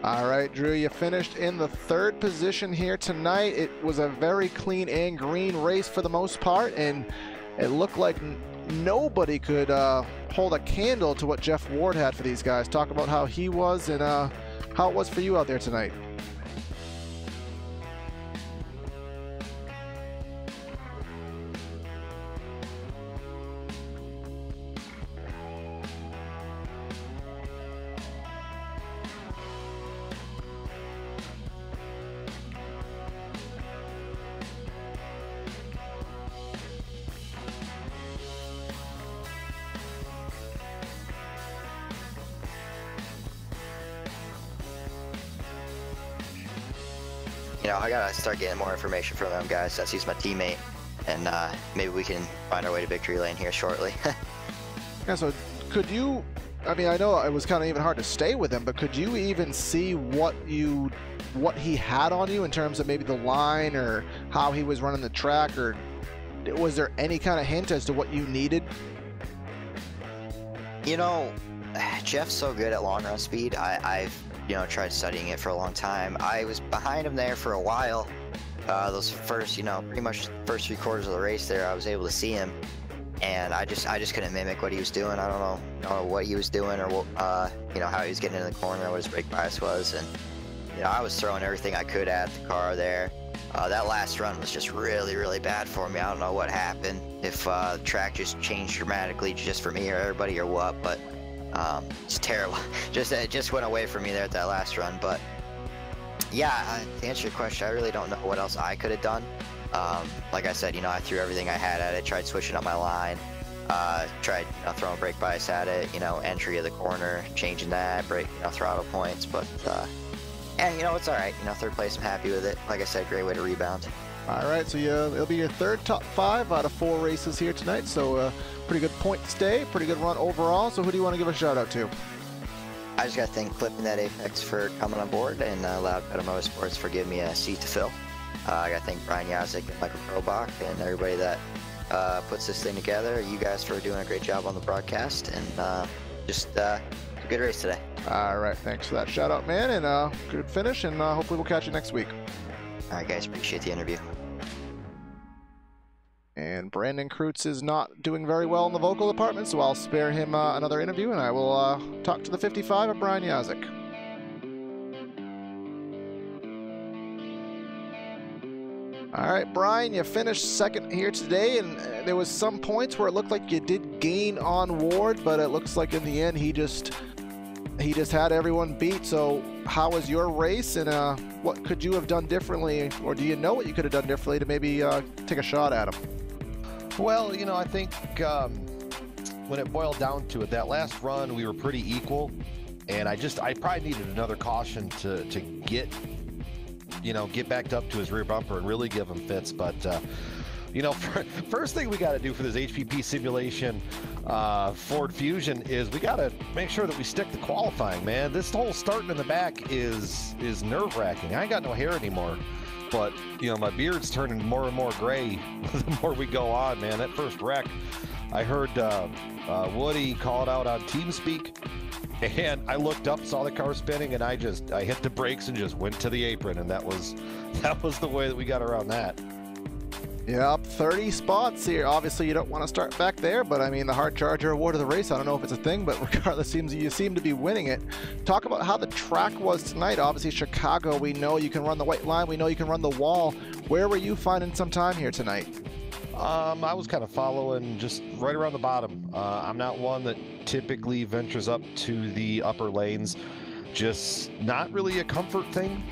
All right, Drew, you finished in the 3rd position here tonight. It was a very clean and green race for the most part, and it looked like nobody could hold a candle to what Jeff Ward had for these guys. Talk about how he was and how it was for you out there tonight. You know, I gotta start getting more information from them guys since he's my teammate, and maybe we can find our way to victory lane here shortly. Yeah, so could you, I mean, I know it was kind of even hard to stay with him, but could you even see what he had on you in terms of maybe the line or how he was running the track, or was there any kind of hint as to what you needed? You know, Jeff's so good at long run speed. I've you know, tried studying it for a long time. I was behind him there for a while. Those first, you know, pretty much first 3 quarters of the race there, I was able to see him, and I just couldn't mimic what he was doing. I don't know what he was doing, or what, you know, how he was getting in the corner, what his brake bias was, and you know, I was throwing everything I could at the car there. That last run was just really bad for me. I don't know what happened, if the track just changed dramatically just for me or everybody or what, but it's terrible. It just went away from me there at that last run. But yeah, to answer your question, I really don't know what else I could have done. Like I said, you know, I threw everything I had at it, tried switching up my line, tried, you know, throwing brake bias at it, you know, entry of the corner, changing that, brake, you know, throttle points. But yeah, you know, it's all right. You know, 3rd place, I'm happy with it. Like I said, great way to rebound. All right, so it'll be your 3rd top 5 out of 4 races here tonight. So pretty good point stay, pretty good run overall. So who do you want to give a shout out to? I just got to thank Clip and that Apex for coming on board, and Loud Better Motorsports for giving me a seat to fill. I got to thank Brian Yazik and Michael Krobach and everybody that puts this thing together. You guys for doing a great job on the broadcast, and just a good race today. All right, thanks for that shout out, man, and good finish, and hopefully we'll catch you next week. All right, guys, appreciate the interview. And Brandon Krutz is not doing very well in the vocal department, so I'll spare him another interview, and I will talk to the 55 of Brian Yazik. All right, Brian, you finished 2nd here today, and there was some points where it looked like you did gain on Ward, but it looks like in the end he just had everyone beat. So how was your race, and what could you have done differently, or do you know what you could have done differently to maybe take a shot at him? Well, you know, I think when it boiled down to it, that last run we were pretty equal, and I probably needed another caution to get, you know, get backed up to his rear bumper and really give him fits. But you know, first thing we got to do for this HPP simulation Ford Fusion is we got to make sure that we stick to qualifying, man. This whole starting in the back is nerve-wracking. I ain't got no hair anymore, but you know, my beard's turning more and more gray the more we go on, man. That first wreck, I heard Woody call it out on TeamSpeak, and I looked up, saw the car spinning, and I hit the brakes and just went to the apron, and that was the way that we got around that. Yep, 30 spots here. Obviously, you don't want to start back there, but I mean, the Hard Charger Award of the race, I don't know if it's a thing, but regardless, you seem to be winning it. Talk about how the track was tonight. Obviously, Chicago, we know you can run the white line. We know you can run the wall. Where were you finding some time here tonight? I was kind of following just right around the bottom. I'm not one that typically ventures up to the upper lanes. just not really a comfort thing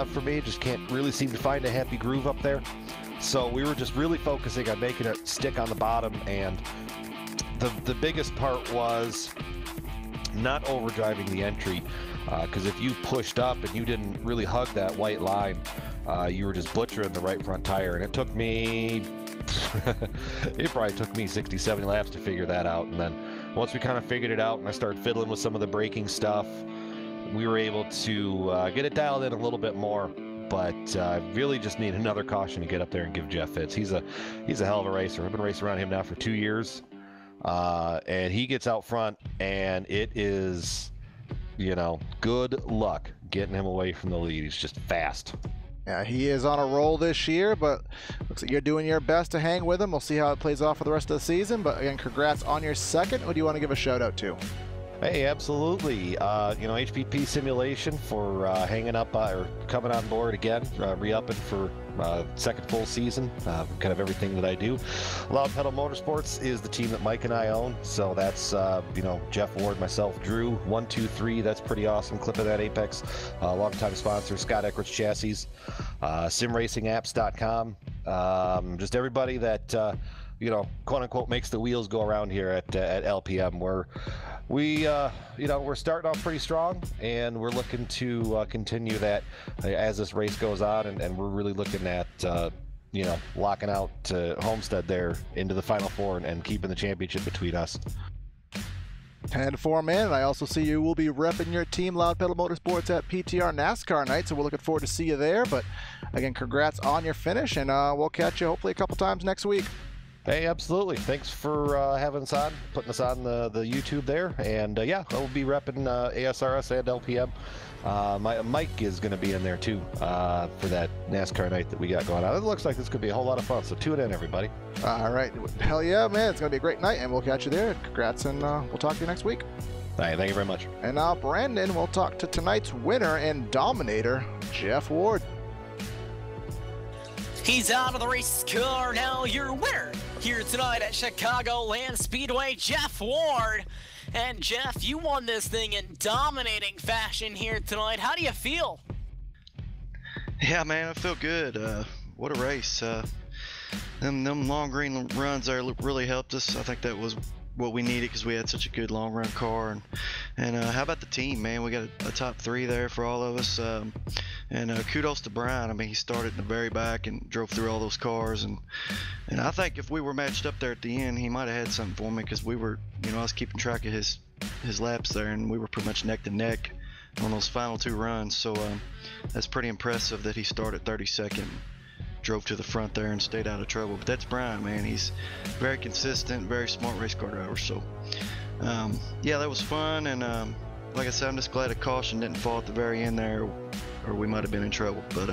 for me. Just can't really seem to find a happy groove up there. So we were just really focusing on making it stick on the bottom, and the biggest part was not overdriving the entry, because if you pushed up and you didn't really hug that white line, you were just butchering the right front tire. And it took me it probably took me 60, 70 laps to figure that out. And then once we kind of figured it out and I started fiddling with some of the braking stuff, we were able to get it dialed in a little bit more. But I really just need another caution to get up there and give Jeff fits. He's a hell of a racer. I've been racing around him now for 2 years, and he gets out front, and it is, you know, good luck getting him away from the lead. He's just fast. Yeah, he is on a roll this year, but looks like you're doing your best to hang with him. We'll see how it plays off for the rest of the season. But again, congrats on your second. Who do you want to give a shout out to? Hey, absolutely. You know, HPP Simulation for hanging up or coming on board again, re-upping for second full season, kind of everything that I do. Loud Pedal Motorsports is the team that Mike and I own. So that's, you know, Jeff Ward, myself, Drew, 1, 2, 3. That's pretty awesome. Clip of that Apex. Longtime sponsor, Scott Eckert's Chassis. SimRacingApps.com. Just everybody that, you know, quote unquote, makes the wheels go around here at LPM. We you know, we're starting off pretty strong, and we're looking to continue that as this race goes on, and we're really looking at you know, locking out Homestead there into the Final Four and keeping the championship between us. 10-4, man. And I also see you will be repping your team, Loud Pedal Motorsports, at PTR NASCAR night, so we're looking forward to see you there. But again, congrats on your finish, and we'll catch you hopefully a couple times next week. Hey, absolutely. Thanks for having us on, putting us on the YouTube there. And yeah, I will be repping ASRS and LPM. Mike is going to be in there too for that NASCAR night that we got going on. It looks like this could be a whole lot of fun, so tune in, everybody. All right. Hell yeah, man. It's going to be a great night, and we'll catch you there. Congrats, and we'll talk to you next week. Thank you very much. And now, Brandon, we'll talk to tonight's winner and dominator, Jeff Ward. He's out of the race car now. Your winner here tonight at Chicagoland Speedway, Jeff Ward. And Jeff, you won this thing in dominating fashion here tonight. How do you feel? Yeah, man, I feel good. What a race. Them long green runs there really helped us. I think that was what we needed because we had such a good long run car. And how about the team, man? We got a top 3 there for all of us. And kudos to Brian. I mean, he started in the very back and drove through all those cars. And I think if we were matched up there at the end, he might have had something for me because we were, you know, I was keeping track of his laps there, and we were pretty much neck to neck on those final 2 runs. So that's pretty impressive that he started 32nd, drove to the front there and stayed out of trouble. But that's Brian, man. He's very consistent, very smart race car driver. So yeah, that was fun. And like I said, I'm just glad a caution didn't fall at the very end there, or we might have been in trouble. But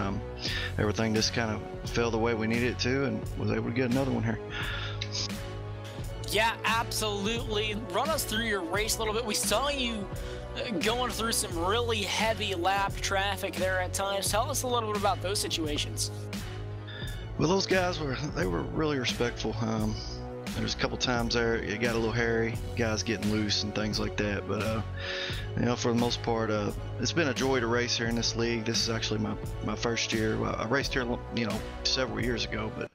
everything just kind of fell the way we needed it to, and was able to get another one here. Yeah, absolutely. Run us through your race a little bit. We saw you going through some really heavy lap traffic there at times. Tell us a little bit about those situations. Well, those guys were really respectful. There's a couple times there it got a little hairy, guys getting loose and things like that. But you know, for the most part, it's been a joy to race here in this league. This is actually my first year. I raced here, you know, several years ago, but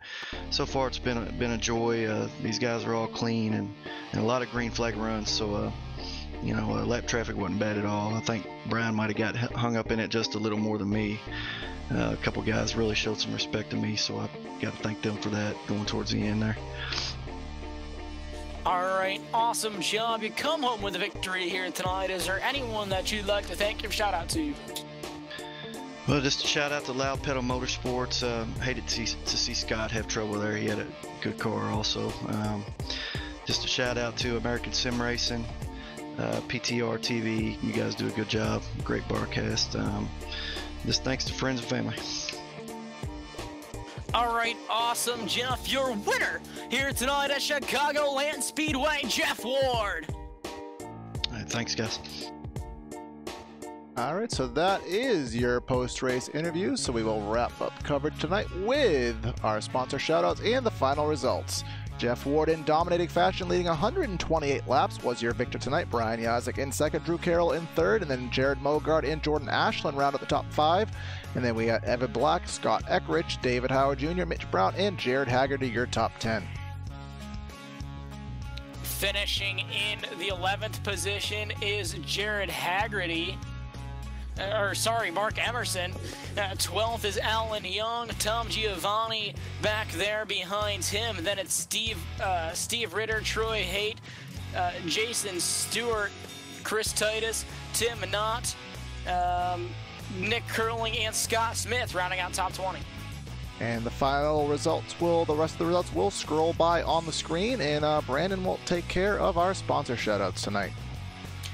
so far it's been a joy. These guys are all clean and a lot of green flag runs. So you know, lap traffic wasn't bad at all. I think Brian might have got hung up in it just a little more than me. A couple guys really showed some respect to me, so I got to thank them for that going towards the end there. All right, awesome job. You come home with a victory here tonight. Is there anyone that you'd like to thank? Give a shout out to? Well, just a shout out to Loud Pedal Motorsports. Hated to see Scott have trouble there. He had a good car also. Just a shout out to American Sim Racing, PTR TV. You guys do a good job. Great broadcast. Just thanks to friends and family. All right, awesome, Jeff. Your winner here tonight at Chicagoland Speedway, Jeff Ward. All right, thanks, guys. All right, so that is your post-race interview. So we will wrap up coverage tonight with our sponsor shoutouts and the final results. Jeff Ward in dominating fashion, leading 128 laps, was your victor tonight. Brian Yazik in second, Drew Carroll in third, and then Jared Mogart and Jordan Ashland round out the top 5. And then we got Evan Black, Scott Eckrich, David Howard Jr., Mitch Brown, and Jared Haggerty, your top 10. Finishing in the 11th position is Jared Haggerty. Mark Emerson. 12th is Alan Young. Tom Giovanni back there behind him. Then it's Steve Ritter, Troy Haight, Jason Stewart, Chris Titus, Tim Knott, Nick Curling, and Scott Smith rounding out top 20. And the final results the rest of the results will scroll by on the screen, and Brandon will take care of our sponsor shoutouts tonight.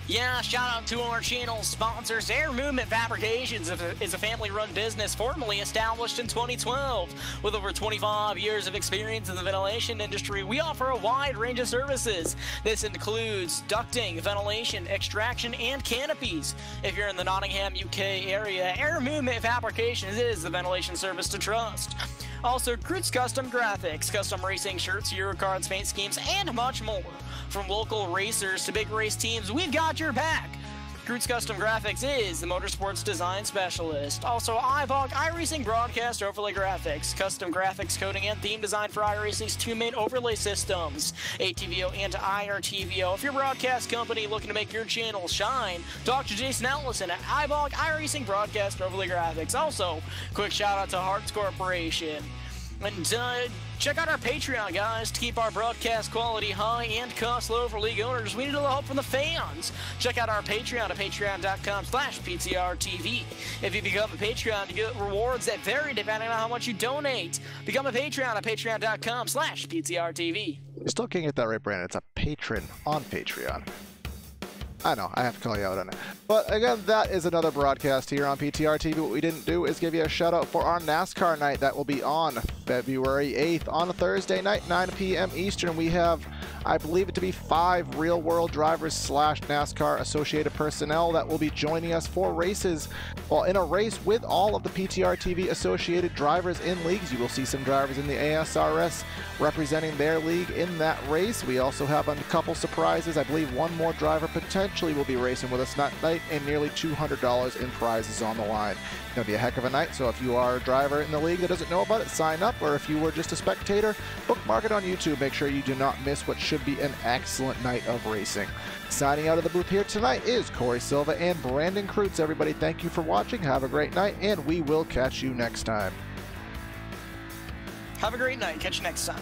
Yeah, shout out to our channel sponsors. Air Movement Fabrications is a family-run business formerly established in 2012. With over 25 years of experience in the ventilation industry, we offer a wide range of services. This includes ducting, ventilation, extraction, and canopies. If you're in the Nottingham, UK area, Air Movement Fabrications is the ventilation service to trust. Also, Krutz Custom Graphics, custom racing shirts, Eurocards, paint schemes, and much more. From local racers to big race teams, we've got your back. Krutz Custom Graphics is the motorsports design specialist. Also, iBog iRacing Broadcast Overlay Graphics, custom graphics, coding, and theme design for iRacing's two main overlay systems, ATVO and IRTVO. If you're a broadcast company looking to make your channel shine, talk to Jason Allison at iBog iRacing Broadcast Overlay Graphics. Also, quick shout out to Hearts Corporation. And check out our Patreon, guys, to keep our broadcast quality high and cost low for league owners. We need a little help from the fans. Check out our Patreon at patreon.com/PTRTV. If you become a Patreon, you get rewards that vary depending on how much you donate. Become a Patreon at patreon.com/PTRTV. You still can't get that right, Brandon. It's a patron on Patreon. I know, I have to call you out on it. But again, that is another broadcast here on PTR TV. What we didn't do is give you a shout out for our NASCAR night that will be on February 8th on a Thursday night, 9 p.m. Eastern. We have, I believe it to be 5 real world drivers / NASCAR associated personnel that will be joining us for races. Well, in a race with all of the PTR TV associated drivers in leagues. You will see some drivers in the ASRS representing their league in that race. We also have a couple surprises. I believe one more driver potentially will be racing with us that night, and nearly $200 in prizes on the line. It's going to be a heck of a night, so if you are a driver in the league that doesn't know about it, sign up, or if you were just a spectator, bookmark it on YouTube. Make sure you do not miss what should be an excellent night of racing. Signing out of the booth here tonight is Corey Silva and Brandon Krutz. Everybody, thank you for watching. Have a great night, and we will catch you next time. Have a great night. Catch you next time.